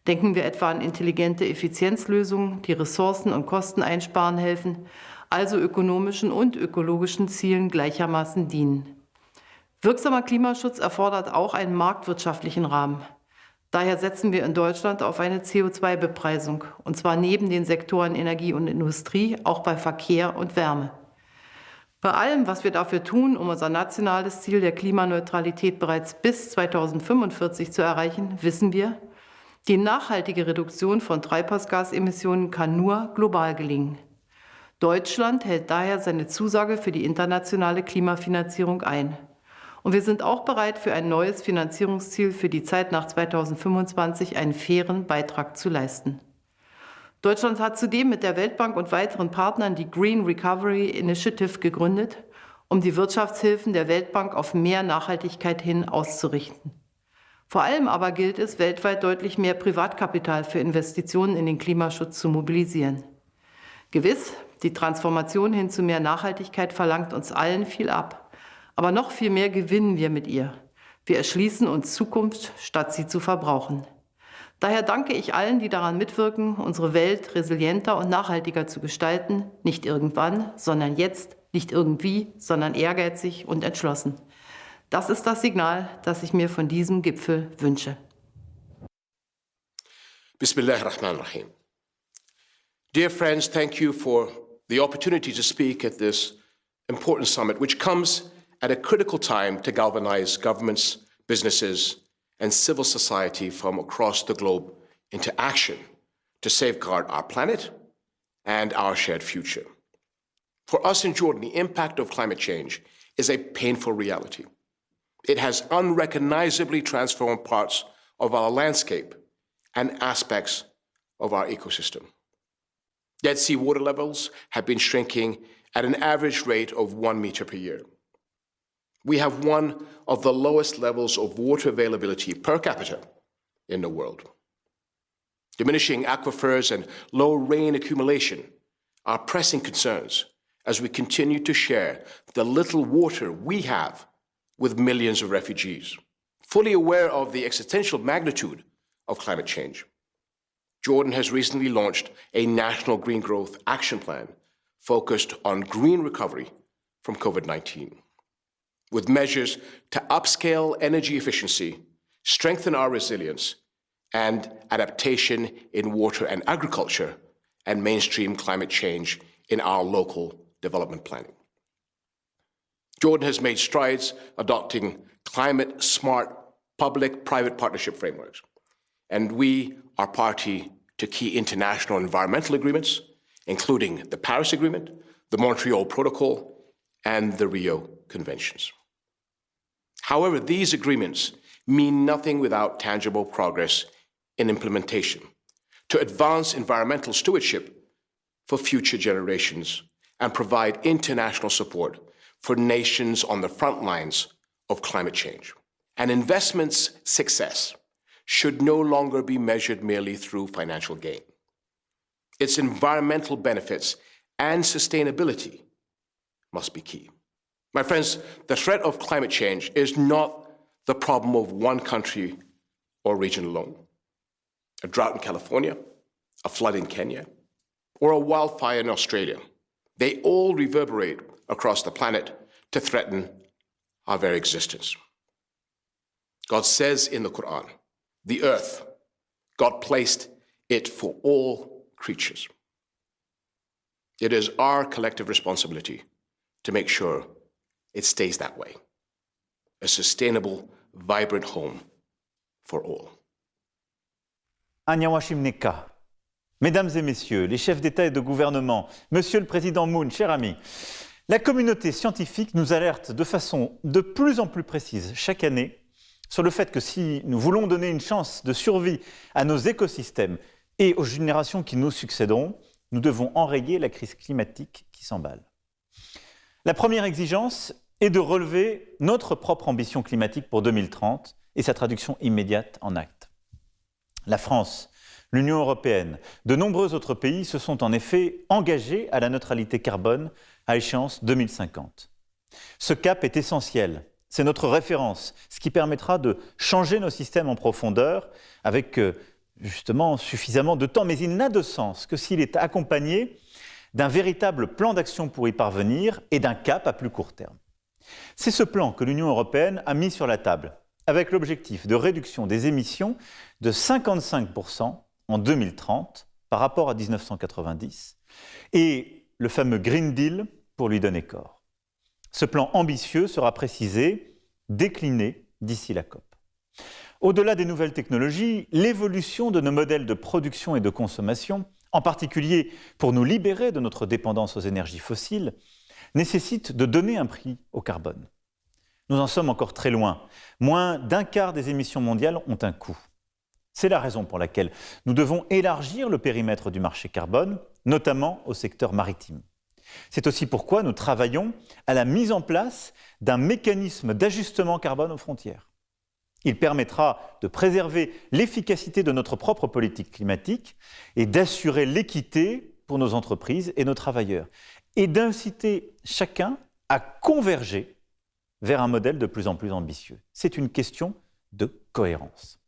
Denken wir etwa an intelligente Effizienzlösungen, die Ressourcen und Kosten einsparen helfen, also ökonomischen und ökologischen Zielen gleichermaßen dienen. Wirksamer Klimaschutz erfordert auch einen marktwirtschaftlichen Rahmen. Daher setzen wir in Deutschland auf eine CO2-Bepreisung, und zwar neben den Sektoren Energie und Industrie auch bei Verkehr und Wärme. Bei allem, was wir dafür tun, um unser nationales Ziel der Klimaneutralität bereits bis 2045 zu erreichen, wissen wir, die nachhaltige Reduktion von Treibhausgasemissionen kann nur global gelingen. Deutschland hält daher seine Zusage für die internationale Klimafinanzierung ein. Und wir sind auch bereit, für ein neues Finanzierungsziel für die Zeit nach 2025 einen fairen Beitrag zu leisten. Deutschland hat zudem mit der Weltbank und weiteren Partnern die Green Recovery Initiative gegründet, um die Wirtschaftshilfen der Weltbank auf mehr Nachhaltigkeit hin auszurichten. Vor allem aber gilt es, weltweit deutlich mehr Privatkapital für Investitionen in den Klimaschutz zu mobilisieren. Gewiss, die Transformation hin zu mehr Nachhaltigkeit verlangt uns allen viel ab. Aber noch viel mehr gewinnen wir mit ihr. Wir erschließen uns Zukunft, statt sie zu verbrauchen. Daher danke ich allen, die daran mitwirken, unsere Welt resilienter und nachhaltiger zu gestalten. Nicht irgendwann, sondern jetzt. Nicht irgendwie, sondern ehrgeizig und entschlossen. Das ist das Signal, das ich mir von diesem Gipfel wünsche. Bismillahirrahmanirrahim. Dear friends, thank you for the opportunity to speak at this important summit, which comes at a critical time to galvanize governments, businesses, and civil society from across the globe into action to safeguard our planet and our shared future. For us in Jordan, the impact of climate change is a painful reality. It has unrecognizably transformed parts of our landscape and aspects of our ecosystem. Dead sea water levels have been shrinking at an average rate of 1 meter per year. We have one of the lowest levels of water availability per capita in the world. Diminishing aquifers and low rain accumulation are pressing concerns as we continue to share the little water we have with millions of refugees. Fully aware of the existential magnitude of climate change, Jordan has recently launched a national green growth action plan focused on green recovery from COVID-19, with measures to upscale energy efficiency, strengthen our resilience, and adaptation in water and agriculture, and mainstream climate change in our local development planning. Jordan has made strides adopting climate-smart public-private partnership frameworks, and we are party to key international environmental agreements, including the Paris Agreement, the Montreal Protocol, and the Rio Conventions. However, these agreements mean nothing without tangible progress in implementation to advance environmental stewardship for future generations and provide international support for nations on the front lines of climate change. An investment's success should no longer be measured merely through financial gain. Its environmental benefits and sustainability must be key. My friends, the threat of climate change is not the problem of one country or region alone. A drought in California, a flood in Kenya, or a wildfire in Australia. They all reverberate across the planet to threaten our very existence. God says in the Quran, the earth, God placed it for all creatures. It is our collective responsibility to make sure it stays that way. A sustainable, vibrant home for all. Annyeonghasimnika. Mesdames et messieurs, les chefs d'État et de gouvernement, Monsieur le Président Moon, cher ami, la communauté scientifique nous alerte de façon de plus en plus précise chaque année sur le fait que si nous voulons donner une chance de survie à nos écosystèmes et aux générations qui nous succéderont, nous devons enrayer la crise climatique qui s'emballe. La première exigence est de relever notre propre ambition climatique pour 2030 et sa traduction immédiate en actes. La France, l'Union européenne, de nombreux autres pays se sont en effet engagés à la neutralité carbone à échéance 2050. Ce cap est essentiel, c'est notre référence, ce qui permettra de changer nos systèmes en profondeur avec justement suffisamment de temps, mais il n'a de sens que s'il est accompagné d'un véritable plan d'action pour y parvenir et d'un cap à plus court terme. C'est ce plan que l'Union européenne a mis sur la table, avec l'objectif de réduction des émissions de 55% en 2030 par rapport à 1990, et le fameux Green Deal pour lui donner corps. Ce plan ambitieux sera précisé, décliné d'ici la COP. Au-delà des nouvelles technologies, l'évolution de nos modèles de production et de consommation, en particulier pour nous libérer de notre dépendance aux énergies fossiles, nécessite de donner un prix au carbone. Nous en sommes encore très loin. Moins d'un quart des émissions mondiales ont un coût. C'est la raison pour laquelle nous devons élargir le périmètre du marché carbone, notamment au secteur maritime. C'est aussi pourquoi nous travaillons à la mise en place d'un mécanisme d'ajustement carbone aux frontières. Il permettra de préserver l'efficacité de notre propre politique climatique et d'assurer l'équité pour nos entreprises et nos travailleurs, et d'inciter chacun à converger vers un modèle de plus en plus ambitieux. C'est une question de cohérence.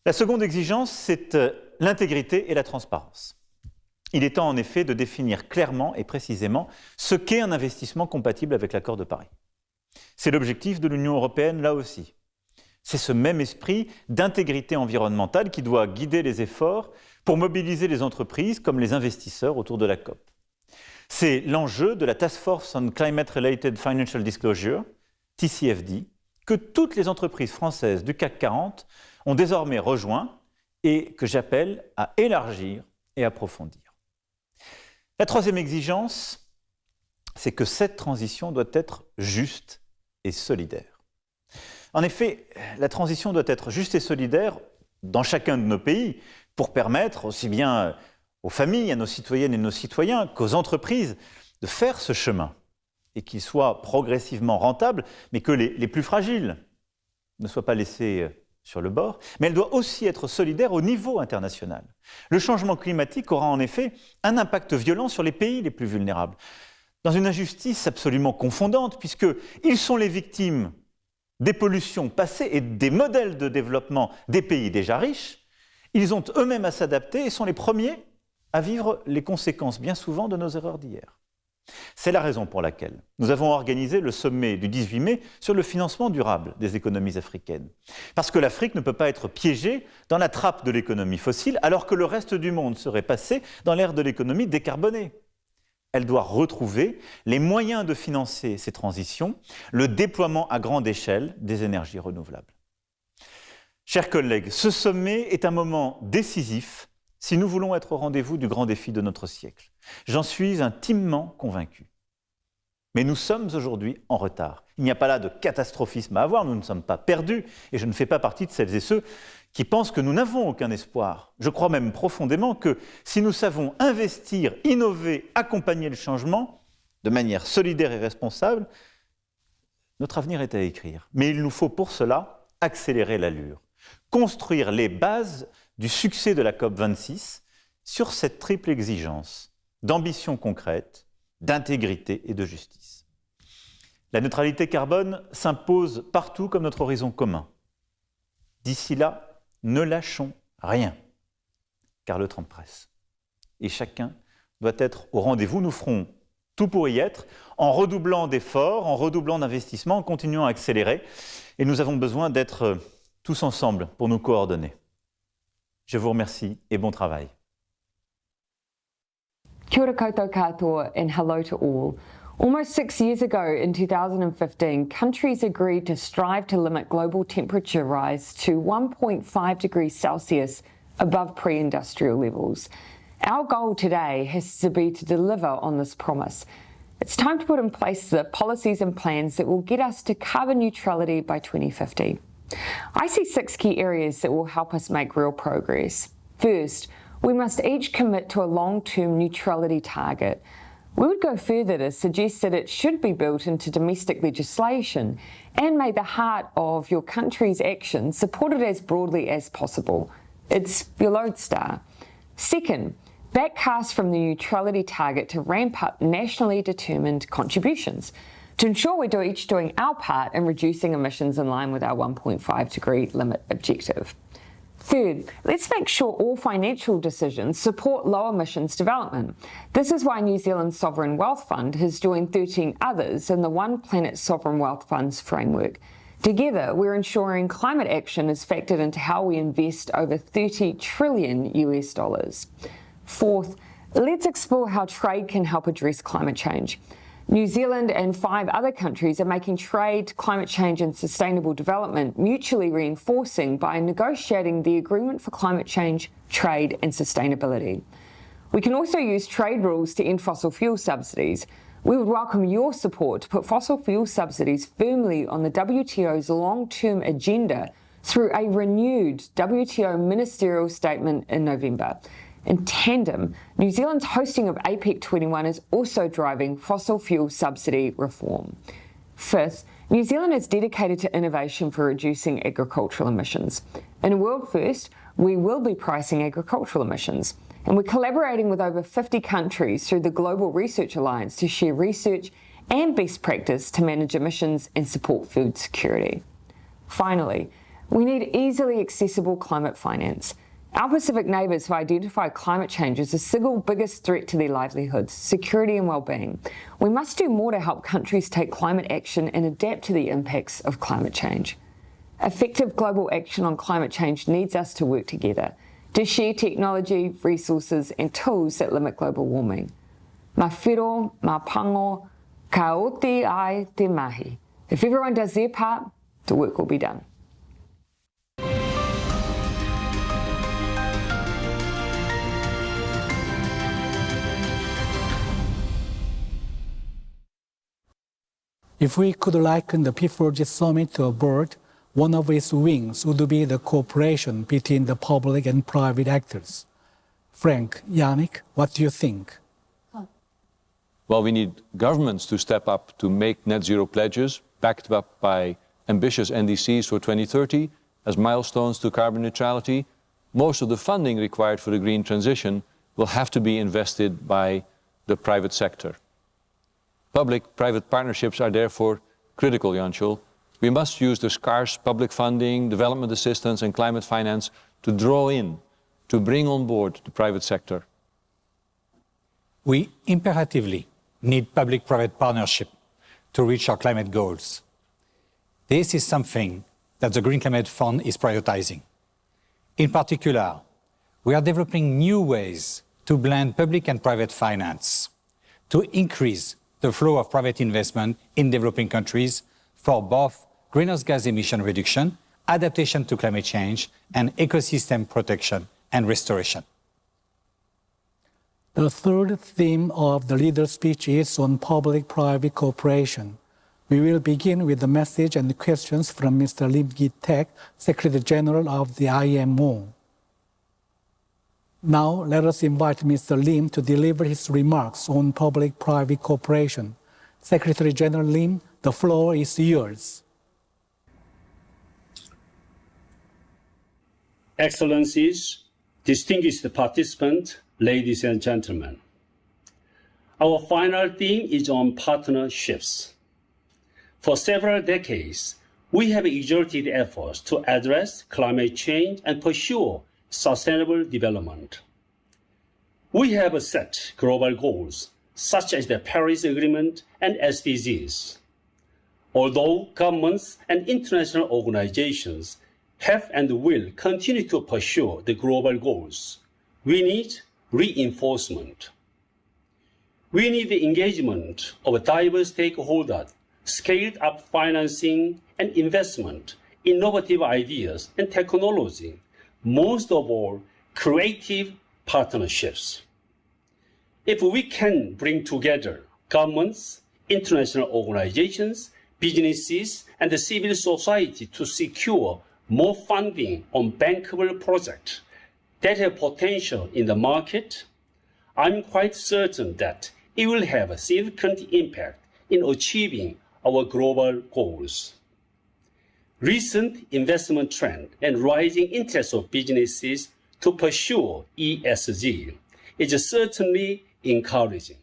La seconde exigence, c'est l'intégrité et la transparence. Il est temps en effet de définir clairement et précisément ce qu'est un investissement compatible avec l'accord de Paris. C'est l'objectif de l'Union européenne là aussi. C'est ce même esprit d'intégrité environnementale qui doit guider les efforts pour mobiliser les entreprises comme les investisseurs autour de la COP. C'est l'enjeu de la Task Force on Climate-Related Financial Disclosure, TCFD, que toutes les entreprises françaises du CAC 40 ont désormais rejoint et que j'appelle à élargir et approfondir. La troisième exigence, c'est que cette transition doit être juste et solidaire. En effet, la transition doit être juste et solidaire dans chacun de nos pays pour permettre aussi bien aux familles, à nos citoyennes et nos citoyens qu'aux entreprises de faire ce chemin et qu'il soit progressivement rentable, mais que les plus fragiles ne soient pas laissés sur le bord. Mais elle doit aussi être solidaire au niveau international. Le changement climatique aura en effet un impact violent sur les pays les plus vulnérables, dans une injustice absolument confondante, puisqu'ils sont les victimes des pollutions passées et des modèles de développement des pays déjà riches. Ils ont eux-mêmes à s'adapter et sont les premiers à vivre les conséquences bien souvent de nos erreurs d'hier. C'est la raison pour laquelle nous avons organisé le sommet du 18 mai sur le financement durable des économies africaines. Parce que l'Afrique ne peut pas être piégée dans la trappe de l'économie fossile alors que le reste du monde serait passé dans l'ère de l'économie décarbonée. Elle doit retrouver les moyens de financer ces transitions, le déploiement à grande échelle des énergies renouvelables. Chers collègues, ce sommet est un moment décisif si nous voulons être au rendez-vous du grand défi de notre siècle. J'en suis intimement convaincu. Mais nous sommes aujourd'hui en retard. Il n'y a pas là de catastrophisme à avoir, nous ne sommes pas perdus, et je ne fais pas partie de celles et ceux qui pensent que nous n'avons aucun espoir. Je crois même profondément que si nous savons investir, innover, accompagner le changement de manière solidaire et responsable, notre avenir est à écrire. Mais il nous faut pour cela accélérer l'allure, construire les bases du succès de la COP26 sur cette triple exigence d'ambition concrète, d'intégrité et de justice. La neutralité carbone s'impose partout comme notre horizon commun. D'ici là, ne lâchons rien, car le temps presse. et chacun doit être au rendez-vous. Nous ferons tout pour y être, en redoublant d'efforts, en redoublant d'investissements, en continuant à accélérer. Et nous avons besoin d'être tous ensemble pour nous coordonner. Je vous remercie et bon travail. Kia ora koutou katoa and hello to all. Almost 6 years ago, in 2015, countries agreed to strive to limit global temperature rise to 1.5 degrees Celsius above pre-industrial levels. Our goal today has to be to deliver on this promise. It's time to put in place the policies and plans that will get us to carbon neutrality by 2050. I see 6 key areas that will help us make real progress. First, we must each commit to a long-term neutrality target. We would go further to suggest that it should be built into domestic legislation and made the heart of your country's action supported as broadly as possible. It's your lodestar. Second, backcast from the neutrality target to ramp up nationally determined contributions to ensure we're each doing our part in reducing emissions in line with our 1.5 degree limit objective. Third, let's make sure all financial decisions support low emissions development. This is why New Zealand's Sovereign Wealth Fund has joined 13 others in the One Planet Sovereign Wealth Funds framework. Together, we're ensuring climate action is factored into how we invest over $30 trillion US. Fourth, let's explore how trade can help address climate change. New Zealand and 5 other countries are making trade, climate change and sustainable development mutually reinforcing by negotiating the Agreement for Climate Change, Trade and Sustainability. We can also use trade rules to end fossil fuel subsidies. We would welcome your support to put fossil fuel subsidies firmly on the WTO's long-term agenda through a renewed WTO ministerial statement in November. In tandem, New Zealand's hosting of APEC 21 is also driving fossil fuel subsidy reform. Fifth, New Zealand is dedicated to innovation for reducing agricultural emissions. In a world first, we will be pricing agricultural emissions, and we're collaborating with over 50 countries through the Global Research Alliance to share research and best practice to manage emissions and support food security. Finally, we need easily accessible climate finance. Our Pacific neighbours have identified climate change as the single biggest threat to their livelihoods, security and well-being. We must do more to help countries take climate action and adapt to the impacts of climate change. Effective global action on climate change needs us to work together, to share technology, resources and tools that limit global warming. Ma whiro, ma pango, ka oti ai te mahi. If everyone does their part, the work will be done. If we could liken the P4G summit to a bird, one of its wings would be the cooperation between the public and private actors. Frank, Yannick, what do you think? Well, we need governments to step up to make net zero pledges, backed up by ambitious NDCs for 2030 as milestones to carbon neutrality. Most of the funding required for the green transition will have to be invested by the private sector. Public-private partnerships are therefore critical, Janschul. We must use the scarce public funding, development assistance and climate finance to draw in, to bring on board the private sector. We imperatively need public-private partnership to reach our climate goals. This is something that the Green Climate Fund is prioritizing. In particular, we are developing new ways to blend public and private finance to increase the flow of private investment in developing countries for both greenhouse gas emission reduction, adaptation to climate change, and ecosystem protection and restoration. The third theme of the leader's speech is on public-private cooperation. We will begin with the message and questions from Mr. Lim Gi-taek, Secretary General of the IMO. Now, let us invite Mr. Lim to deliver his remarks on public-private cooperation. Secretary General Lim, the floor is yours. Excellencies, distinguished participants, ladies and gentlemen. Our final theme is on partnerships. For several decades, we have exerted efforts to address climate change and pursue sustainable development. We have set global goals, such as the Paris Agreement and SDGs. Although governments and international organizations have and will continue to pursue the global goals, we need reinforcement. We need the engagement of diverse stakeholders, scaled-up financing and investment, innovative ideas and technology, most of all, creative partnerships. If we can bring together governments, international organizations, businesses, and the civil society to secure more funding on bankable projects that have potential in the market, I'm quite certain that it will have a significant impact in achieving our global goals. Recent investment trend and rising interest of businesses to pursue ESG is certainly encouraging.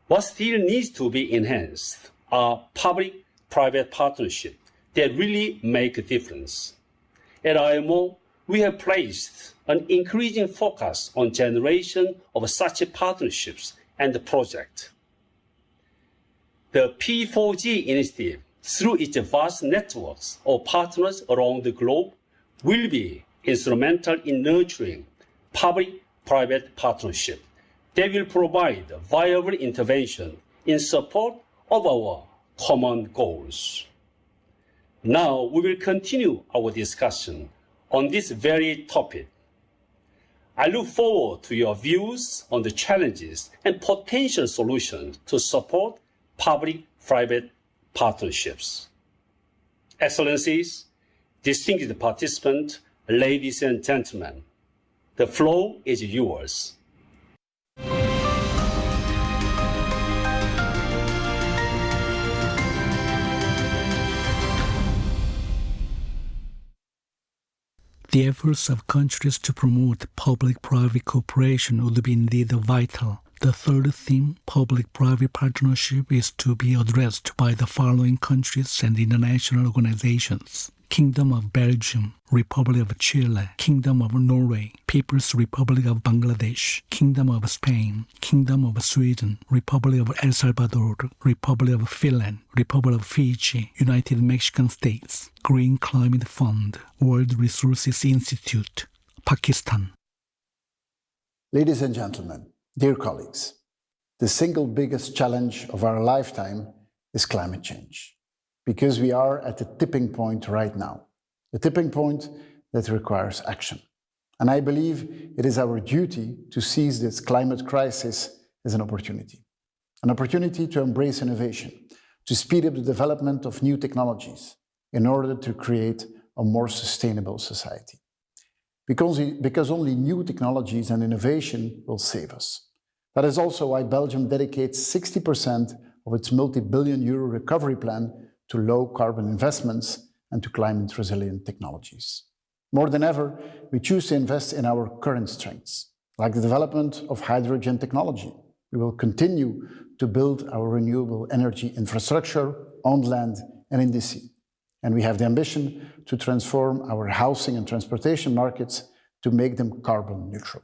What still needs to be enhanced are public-private partnerships that really make a difference. At IMO, we have placed an increasing focus on generation of such partnerships and projects. The P4G initiative, through its vast networks of partners around the globe, will be instrumental in nurturing public-private partnerships that will provide viable intervention in support of our common goals. Now we will continue our discussion on this very topic. I look forward to your views on the challenges and potential solutions to support public-private partnerships. Excellencies, distinguished participants, ladies and gentlemen, the floor is yours. The efforts of countries to promote public-private cooperation would be indeed vital. The third theme, public-private partnership, is to be addressed by the following countries and international organizations: Kingdom of Belgium, Republic of Chile, Kingdom of Norway, People's Republic of Bangladesh, Kingdom of Spain, Kingdom of Sweden, Republic of El Salvador, Republic of Finland, Republic of Fiji, United Mexican States, Green Climate Fund, World Resources Institute, Pakistan. Ladies and gentlemen, dear colleagues, the single biggest challenge of our lifetime is climate change, because we are at the tipping point right now, the tipping point that requires action. And I believe it is our duty to seize this climate crisis as an opportunity to embrace innovation, to speed up the development of new technologies in order to create a more sustainable society. Because only new technologies and innovation will save us. That is also why Belgium dedicates 60% of its multi-billion euro recovery plan to low-carbon investments and to climate-resilient technologies. More than ever, we choose to invest in our current strengths, like the development of hydrogen technology. We will continue to build our renewable energy infrastructure on land and in the sea. And we have the ambition to transform our housing and transportation markets to make them carbon neutral.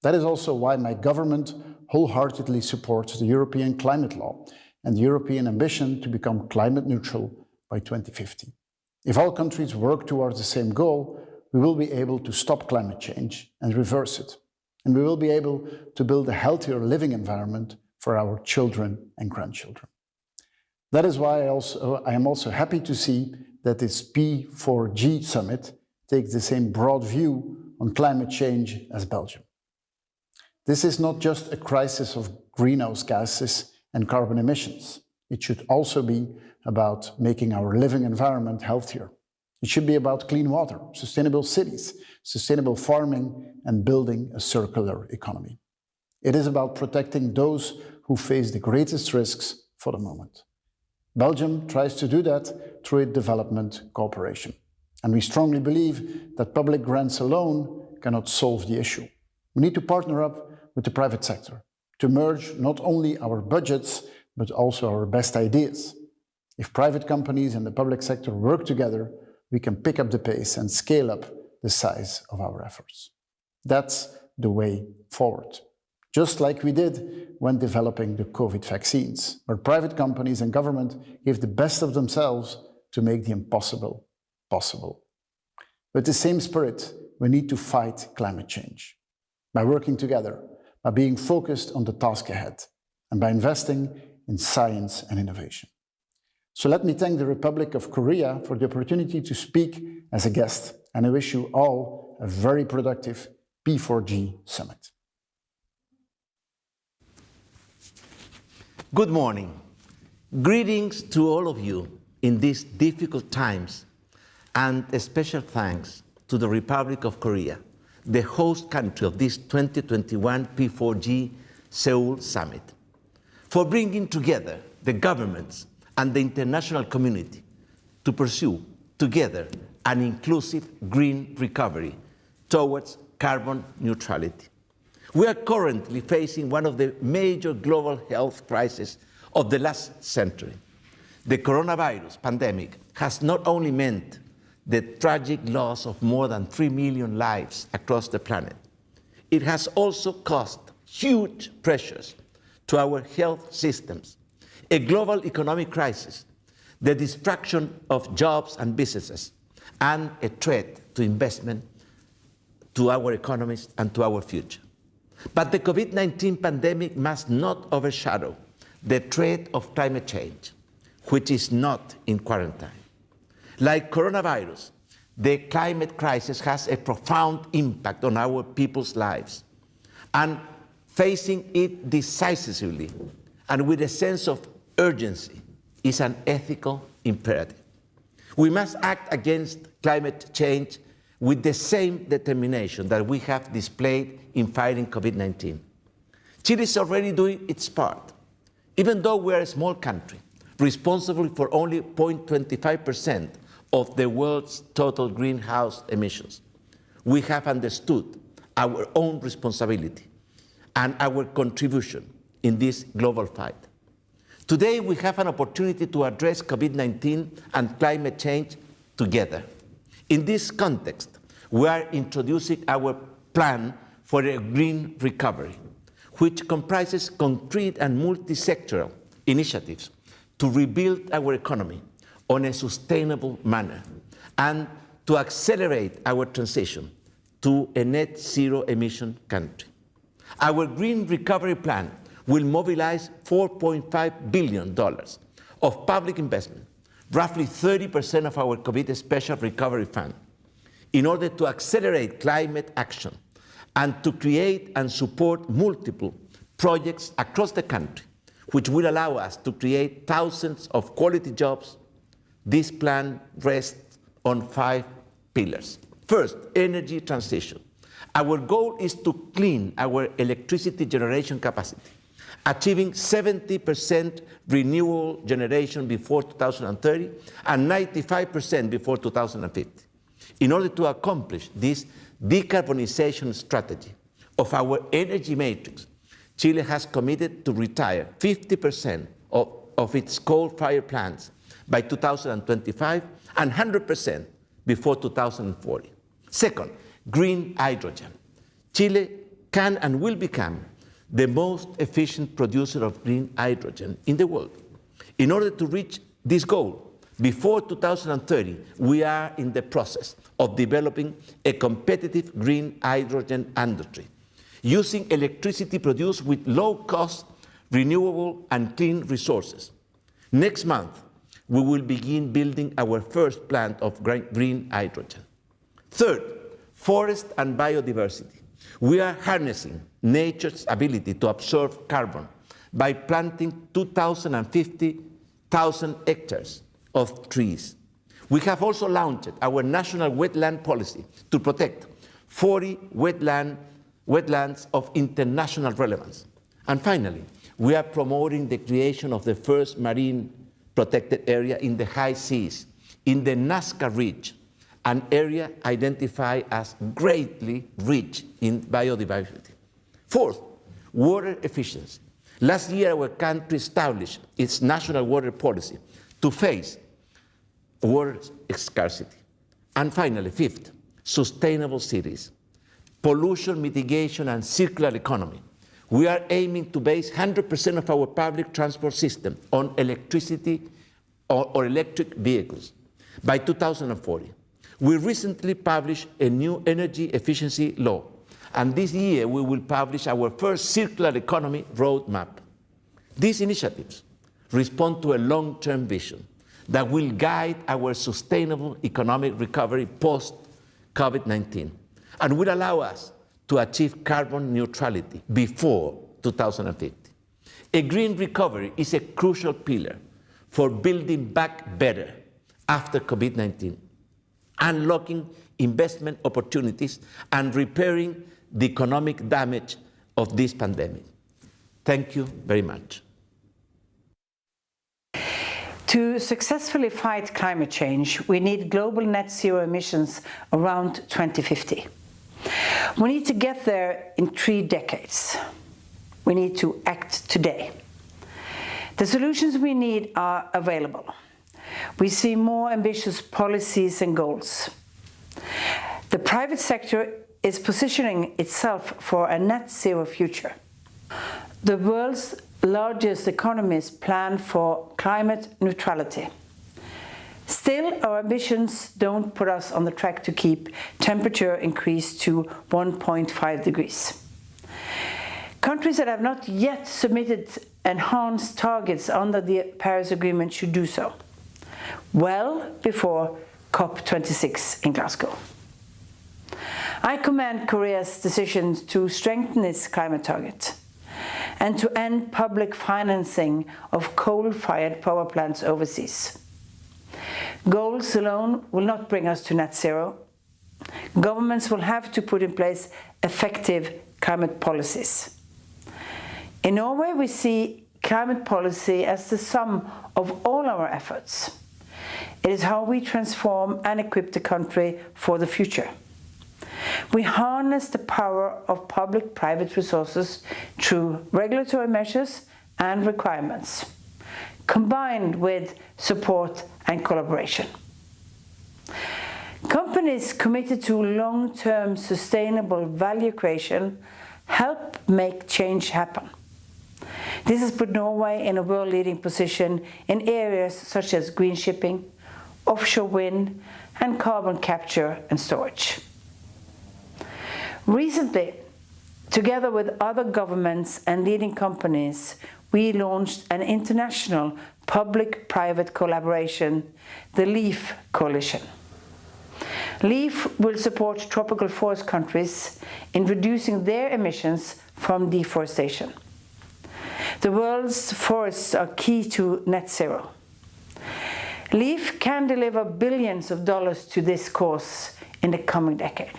That is also why my government wholeheartedly supports the European climate law and the European ambition to become climate neutral by 2050. If all countries work towards the same goal, we will be able to stop climate change and reverse it. And we will be able to build a healthier living environment for our children and grandchildren. That is why I am also happy to see that this P4G summit takes the same broad view on climate change as Belgium. This is not just a crisis of greenhouse gases and carbon emissions. It should also be about making our living environment healthier. It should be about clean water, sustainable cities, sustainable farming, and building a circular economy. It is about protecting those who face the greatest risks for the moment. Belgium tries to do that through its development cooperation. And we strongly believe that public grants alone cannot solve the issue. We need to partner up with the private sector to merge not only our budgets, but also our best ideas. If private companies and the public sector work together, we can pick up the pace and scale up the size of our efforts. That's the way forward. Just like we did when developing the COVID vaccines, where private companies and government gave the best of themselves to make the impossible possible. With the same spirit, we need to fight climate change by working together, by being focused on the task ahead, and by investing in science and innovation. So let me thank the Republic of Korea for the opportunity to speak as a guest, and I wish you all a very productive P4G summit. Good morning. Greetings to all of you in these difficult times, and a special thanks to the Republic of Korea, the host country of this 2021 P4G Seoul summit, for bringing together the governments and the international community to pursue together an inclusive green recovery towards carbon neutrality. We are currently facing one of the major global health crises of the last century. The coronavirus pandemic has not only meant the tragic loss of more than 3 million lives across the planet, it has also caused huge pressures to our health systems, a global economic crisis, the destruction of jobs and businesses, and a threat to investment, to our economies, and to our future. But the COVID-19 pandemic must not overshadow the threat of climate change, which is not in quarantine. Like coronavirus, the climate crisis has a profound impact on our people's lives, and facing it decisively and with a sense of urgency is an ethical imperative. We must act against climate change with the same determination that we have displayed in fighting COVID-19. Chile is already doing its part. Even though we are a small country, responsible for only 0.25% of the world's total greenhouse emissions, we have understood our own responsibility and our contribution in this global fight. Today, we have an opportunity to address COVID-19 and climate change together. In this context, we are introducing our plan for a green recovery, which comprises concrete and multi-sectoral initiatives to rebuild our economy on a sustainable manner and to accelerate our transition to a net zero emission country. Our green recovery plan will mobilize $4.5 billion of public investment, roughly 30% of our COVID Special Recovery Fund, in order to accelerate climate action and to create and support multiple projects across the country, which will allow us to create thousands of quality jobs. This plan rests on 5 pillars. First, energy transition. Our goal is to clean our electricity generation capacity, achieving 70% renewable generation before 2030 and 95% before 2050. In order to accomplish this decarbonization strategy of our energy matrix, Chile has committed to retire 50% of its coal-fired plants by 2025 and 100% before 2040. Second, green hydrogen. Chile can and will become the most efficient producer of green hydrogen in the world. In order to reach this goal, before 2030, we are in the process of developing a competitive green hydrogen industry, using electricity produced with low-cost, renewable, and clean resources. Next month, we will begin building our first plant of green hydrogen. Third, forest and biodiversity. We are harnessing nature's ability to absorb carbon by planting 250,000 hectares of trees. We have also launched our national wetland policy to protect 40 wetlands of international relevance. And finally, we are promoting the creation of the first marine protected area in the high seas, in the Nazca Ridge, an area identified as greatly rich in biodiversity. Fourth, water efficiency. Last year, our country established its national water policy to face water scarcity. And finally, fifth, sustainable cities. pollution mitigation, and circular economy. We are aiming to base 100% of our public transport system on electricity or electric vehicles by 2040. We recently published a new energy efficiency law, and this year we will publish our first circular economy roadmap. These initiatives respond to a long-term vision that will guide our sustainable economic recovery post-COVID-19 and will allow us to achieve carbon neutrality before 2050. A green recovery is a crucial pillar for building back better after COVID-19, unlocking investment opportunities and repairing the economic damage of this pandemic. Thank you very much. To successfully fight climate change, we need global net zero emissions around 2050. We need to get there in 3 decades. We need to act today. The solutions we need are available. We see more ambitious policies and goals. The private sector is positioning itself for a net zero future. The world's largest economies plan for climate neutrality. Still, our ambitions don't put us on the track to keep temperature increase to 1.5 degrees. Countries that have not yet submitted enhanced targets under the Paris Agreement should do so, well before COP26 in Glasgow. I commend Korea's decision to strengthen its climate target and to end public financing of coal-fired power plants overseas. Goals alone will not bring us to net zero. Governments will have to put in place effective climate policies. In Norway, we see climate policy as the sum of all our efforts. It is how we transform and equip the country for the future. We harness the power of public-private resources through regulatory measures and requirements, combined with support and collaboration. Companies committed to long-term sustainable value creation help make change happen. This has put Norway in a world-leading position in areas such as green shipping, offshore wind, and carbon capture and storage. Recently, together with other governments and leading companies, we launched an international public-private collaboration, the LEAF Coalition. LEAF will support tropical forest countries in reducing their emissions from deforestation. The world's forests are key to net zero. LEAF can deliver billions of dollars to this cause in the coming decade.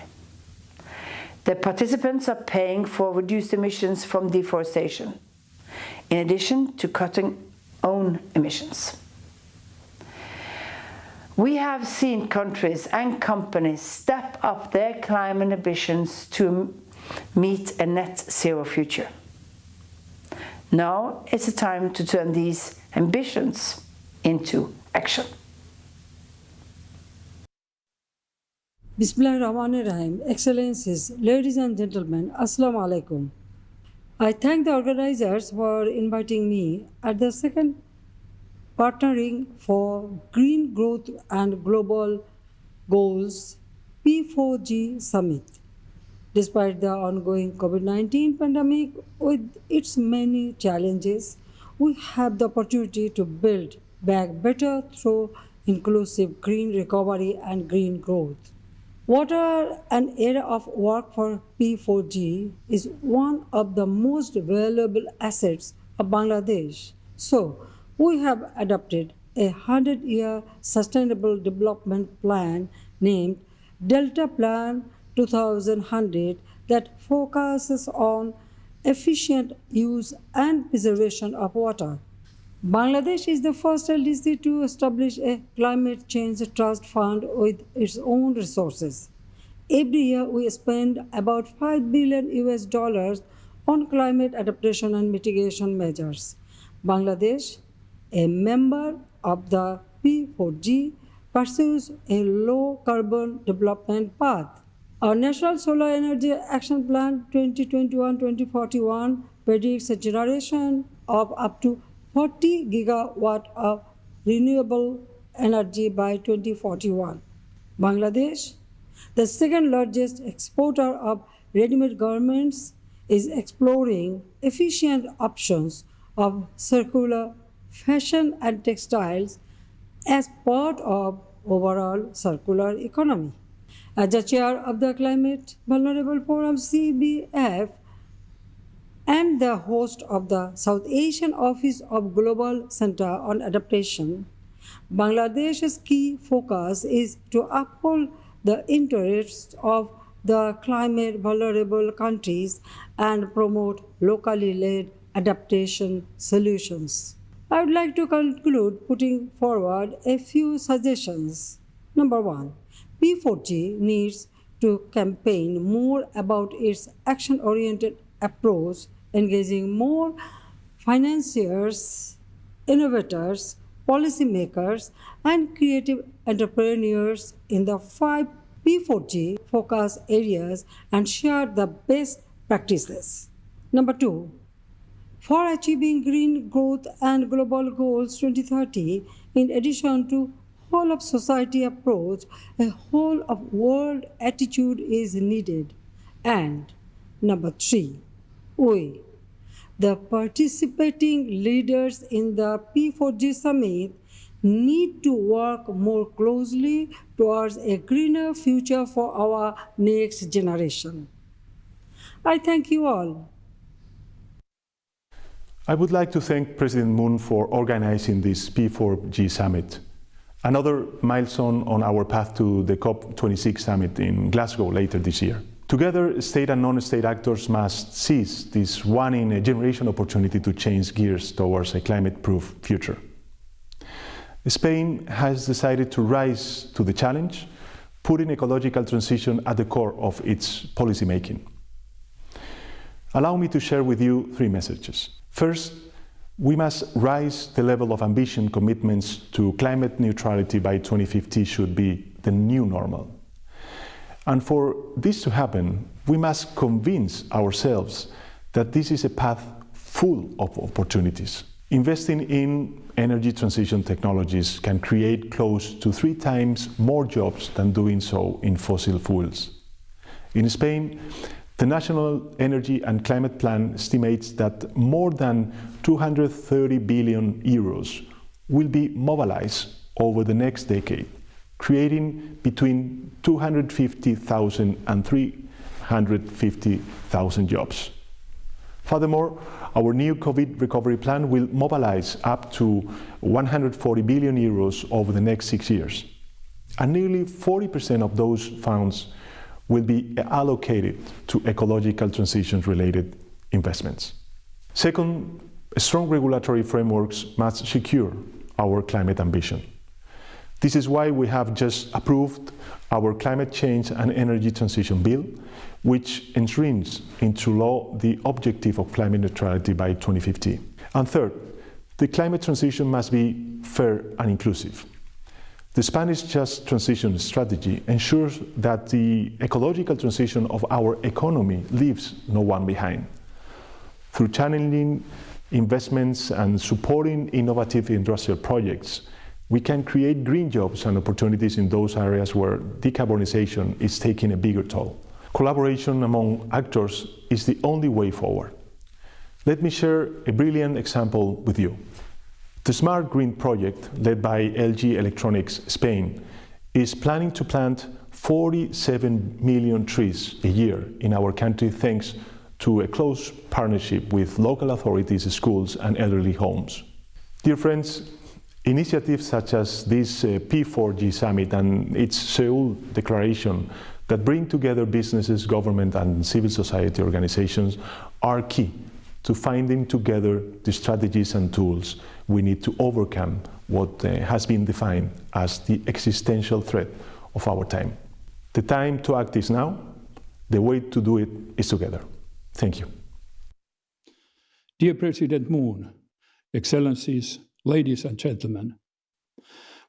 The participants are paying for reduced emissions from deforestation, in addition to cutting own emissions. We have seen countries and companies step up their climate ambitions to meet a net zero future. Now it's the time to turn these ambitions into action. Bismillahirrahmanirrahim. Excellencies, ladies and gentlemen, Assalamu alaikum. I thank the organizers for inviting me at the second Partnering for Green Growth and Global Goals P4G Summit. Despite the ongoing COVID-19 pandemic with its many challenges, we have the opportunity to build back better through inclusive green recovery and green growth. Water, an area of work for P4G, is one of the most valuable assets of Bangladesh. So, we have adopted a 100-year sustainable development plan named Delta Plan 2100 that focuses on efficient use and preservation of water. Bangladesh is the first LDC to establish a climate change trust fund with its own resources. Every year we spend about $5 billion on climate adaptation and mitigation measures. Bangladesh, a member of the P4G, pursues a low carbon development path. Our National Solar Energy Action Plan 2021-2041 predicts a generation of up to 40 gigawatt of renewable energy by 2041. Bangladesh, the second largest exporter of ready-made garments, is exploring efficient options of circular fashion and textiles as part of overall circular economy. As the chair of the Climate Vulnerable Forum CBF and the host of the South Asian Office of Global Center on Adaptation, Bangladesh's key focus is to uphold the interests of the climate vulnerable countries and promote locally led adaptation solutions. I would like to conclude putting forward a few suggestions. Number one, P4G needs to campaign more about its action-oriented approach, engaging more financiers, innovators, policymakers, and creative entrepreneurs in the 5 P4G focus areas and share the best practices. Number two, for achieving green growth and global goals 2030, in addition to whole of society approach, a whole of world attitude is needed. And number three, we, the participating leaders in the P4G summit, need to work more closely towards a greener future for our next generation. I thank you all. I would like to thank President Moon for organizing this P4G summit, another milestone on our path to the COP26 summit in Glasgow later this year. Together, state and non-state actors must seize this one-in-a-generation opportunity to change gears towards a climate-proof future. Spain has decided to rise to the challenge, putting ecological transition at the core of its policymaking. Allow me to share with you three messages. First, we must rise the level of ambition. Commitments to climate neutrality by 2050 should be the new normal. And for this to happen, we must convince ourselves that this is a path full of opportunities. Investing in energy transition technologies can create close to 3 times more jobs than doing so in fossil fuels. In Spain, the National Energy and Climate Plan estimates that more than 230 billion euros will be mobilized over the next decade, creating between 250,000 and 350,000 jobs. Furthermore, our new COVID recovery plan will mobilize up to 140 billion euros over the next 6 years. And nearly 40% of those funds will be allocated to ecological transition-related investments. Second, strong regulatory frameworks must secure our climate ambition. This is why we have just approved our Climate Change and Energy Transition Bill, which enshrines into law the objective of climate neutrality by 2050. And third, the climate transition must be fair and inclusive. The Spanish Just Transition Strategy ensures that the ecological transition of our economy leaves no one behind. Through channeling investments and supporting innovative industrial projects, we can create green jobs and opportunities in those areas where decarbonization is taking a bigger toll. Collaboration among actors is the only way forward. Let me share a brilliant example with you. The Smart Green project, led by LG Electronics Spain, is planning to plant 47 million trees a year in our country thanks to a close partnership with local authorities, schools, and elderly homes. Dear friends, initiatives such as this P4G summit and its Seoul declaration that bring together businesses, government, and civil society organizations are key to finding together the strategies and tools we need to overcome what has been defined as the existential threat of our time. The time to act is now. The way to do it is together. Thank you. Dear President Moon, Excellencies, ladies and gentlemen,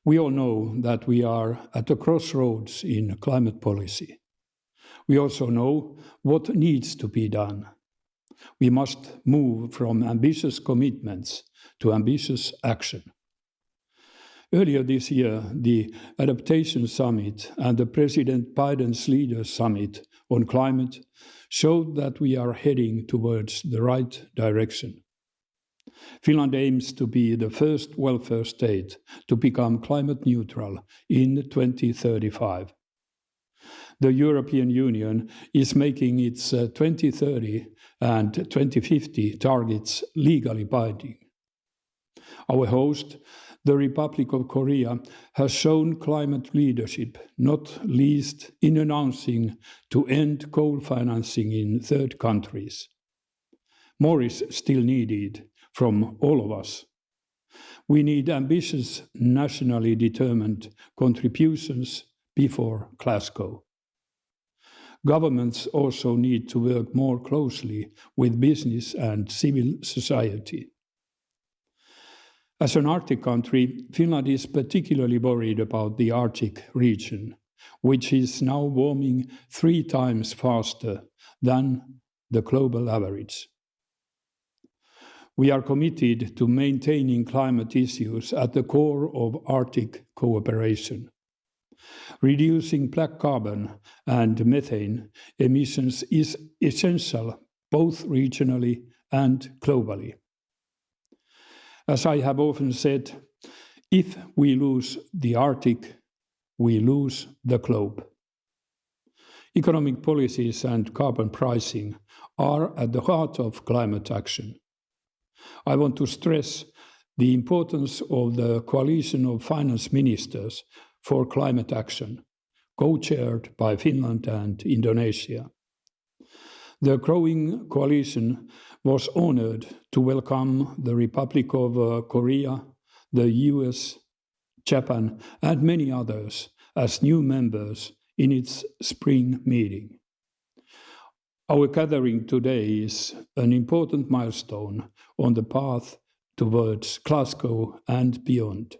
we all know that we are at a crossroads in climate policy. We also know what needs to be done. We must move from ambitious commitments to ambitious action. Earlier this year, the Adaptation Summit and the President Biden's Leaders Summit on climate showed that we are heading towards the right direction. Finland aims to be the first welfare state to become climate neutral in 2035. The European Union is making its 2030 and 2050 targets legally binding. Our host, the Republic of Korea, has shown climate leadership, not least in announcing to end coal financing in third countries. More is still needed from all of us. We need ambitious, nationally determined contributions before Glasgow. Governments also need to work more closely with business and civil society. As an Arctic country, Finland is particularly worried about the Arctic region, which is now warming 3 times faster than the global average. We are committed to maintaining climate issues at the core of Arctic cooperation. Reducing black carbon and methane emissions is essential both regionally and globally. As I have often said, if we lose the Arctic, we lose the globe. Economic policies and carbon pricing are at the heart of climate action. I want to stress the importance of the Coalition of Finance Ministers for Climate Action, co-chaired by Finland and Indonesia. The growing coalition was honored to welcome the Republic of Korea, the US, Japan, and many others as new members in its spring meeting. Our gathering today is an important milestone on the path towards Glasgow and beyond.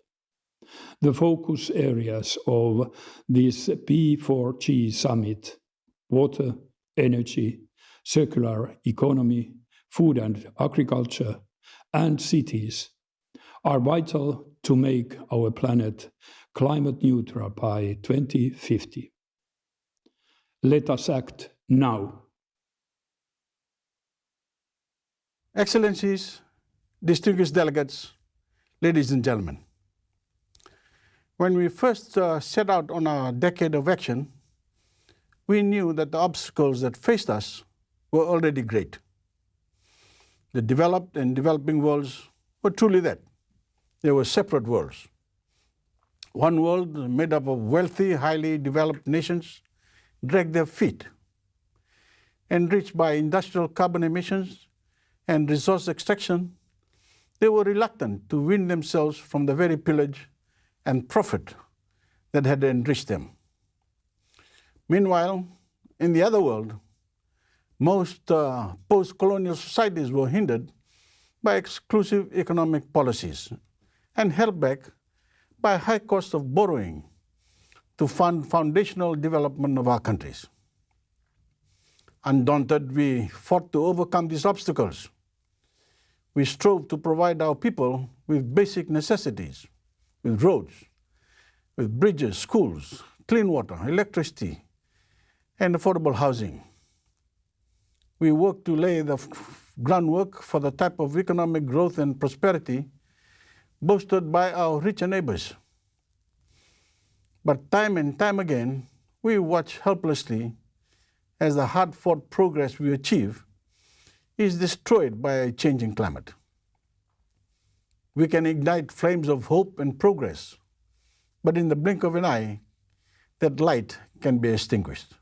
The focus areas of this P4G summit, water, energy, circular economy, food and agriculture, and cities, are vital to make our planet climate neutral by 2050. Let us act now. Excellencies, distinguished delegates, ladies and gentlemen. When we first set out on our decade of action, we knew that the obstacles that faced us were already great. The developed and developing worlds were truly that. They were separate worlds. One world made up of wealthy, highly developed nations dragged their feet. Enriched by industrial carbon emissions and resource extraction, they were reluctant to wean themselves from the very pillage and profit that had enriched them. Meanwhile, in the other world, most post-colonial societies were hindered by exclusive economic policies and held back by a high cost of borrowing to fund foundational development of our countries. Undaunted, we fought to overcome these obstacles. We strove to provide our people with basic necessities, with roads, with bridges, schools, clean water, electricity, and affordable housing. We worked to lay the groundwork for the type of economic growth and prosperity boasted by our richer neighbors. But time and time again, we watch helplessly as the hard-fought progress we achieve is destroyed by a changing climate. We can ignite flames of hope and progress, but in the blink of an eye, that light can be extinguished.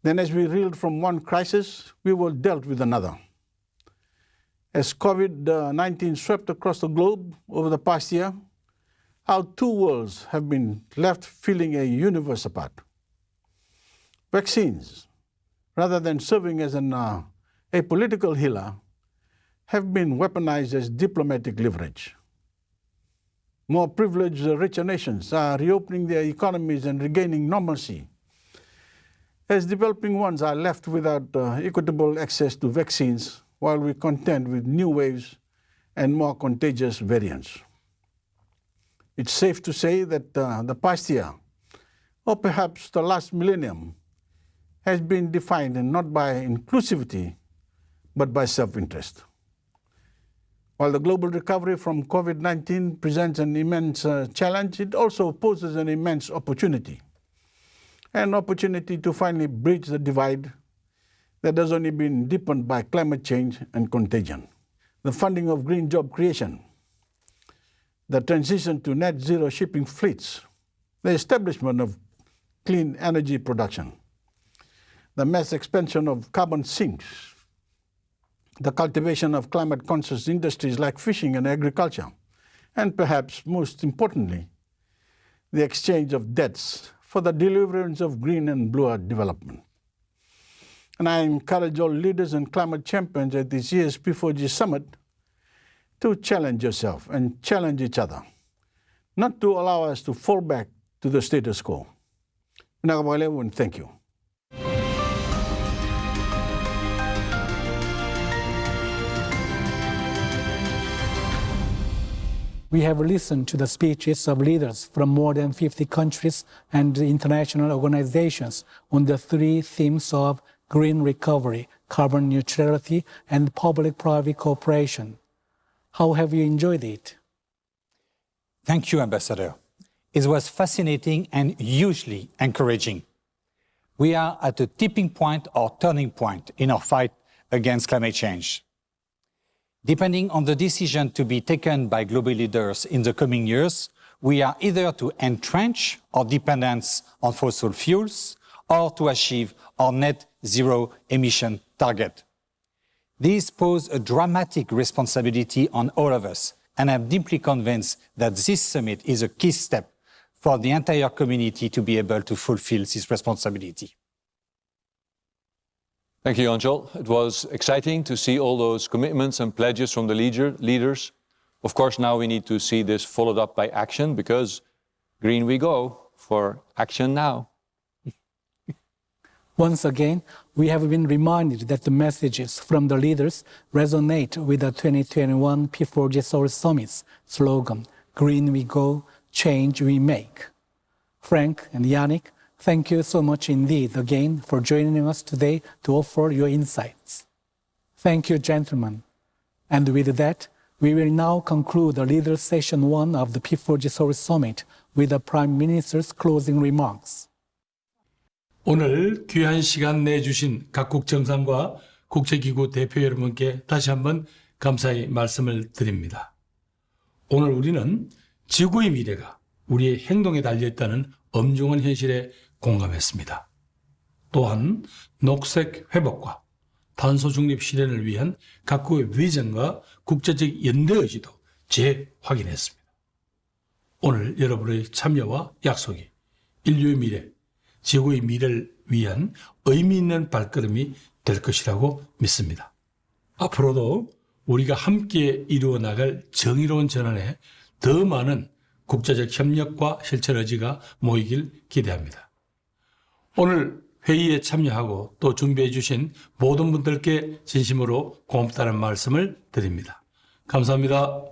Then as we reeled from one crisis, we were dealt with another. As COVID-19 swept across the globe over the past year, our 2 worlds have been left feeling a universe apart. Vaccines, rather than serving as a political healer, have been weaponized as diplomatic leverage. More privileged, richer nations are reopening their economies and regaining normalcy. as developing ones are left without equitable access to vaccines while we contend with new waves and more contagious variants. It's safe to say that the past year, or perhaps the last millennium, has been defined not by inclusivity, but by self-interest. While the global recovery from COVID-19 presents an immense challenge, it also poses an immense opportunity. An opportunity to finally bridge the divide that has only been deepened by climate change and contagion. The funding of green job creation, the transition to net zero shipping fleets, the establishment of clean energy production, the mass expansion of carbon sinks, the cultivation of climate-conscious industries like fishing and agriculture, and perhaps most importantly, the exchange of debts for the deliverance of green and bluer development. And I encourage all leaders and climate champions at this year's P4G summit to challenge yourself and challenge each other, not to allow us to fall back to the status quo. Thank you. We have listened to the speeches of leaders from more than 50 countries and international organizations on the three themes of green recovery, carbon neutrality, and public-private cooperation. How have you enjoyed it? Thank you, Ambassador. It was fascinating and hugely encouraging. We are at a tipping point or turning point in our fight against climate change. Depending on the decision to be taken by global leaders in the coming years, we are either to entrench our dependence on fossil fuels or to achieve our net zero emission target. These pose a dramatic responsibility on all of us, and I'm deeply convinced that this summit is a key step for the entire community to be able to fulfill this responsibility. Thank you, Anjol. It was exciting to see all those commitments and pledges from the leaders. Of course, now we need to see this followed up by action, because green we go for action now. Once again, we have been reminded that the messages from the leaders resonate with the 2021 P4G Seoul Summit's slogan, Green we go, change we make. Frank and Yannick, thank you so much indeed again for joining us today to offer your insights. Thank you, gentlemen. And with that, we will now conclude the Leaders Session 1 of the P4G Seoul Summit with the Prime Minister's closing remarks. 오늘 귀한 시간 내주신 각국 정상과 국제기구 대표 여러분께 다시 한번 감사의 말씀을 드립니다. 오늘 우리는 지구의 미래가 우리의 행동에 달려있다는 엄중한 현실에 공감했습니다. 또한 녹색 회복과 탄소 중립 실현을 위한 각국의 비전과 국제적 연대 의지도 재확인했습니다. 오늘 여러분의 참여와 약속이 인류의 미래, 지구의 미래를 위한 의미 있는 발걸음이 될 것이라고 믿습니다. 앞으로도 우리가 함께 이루어 나갈 정의로운 전환에 더 많은 국제적 협력과 실천 의지가 모이길 기대합니다. 오늘 회의에 참여하고 또 준비해 주신 모든 분들께 진심으로 고맙다는 말씀을 드립니다. 감사합니다.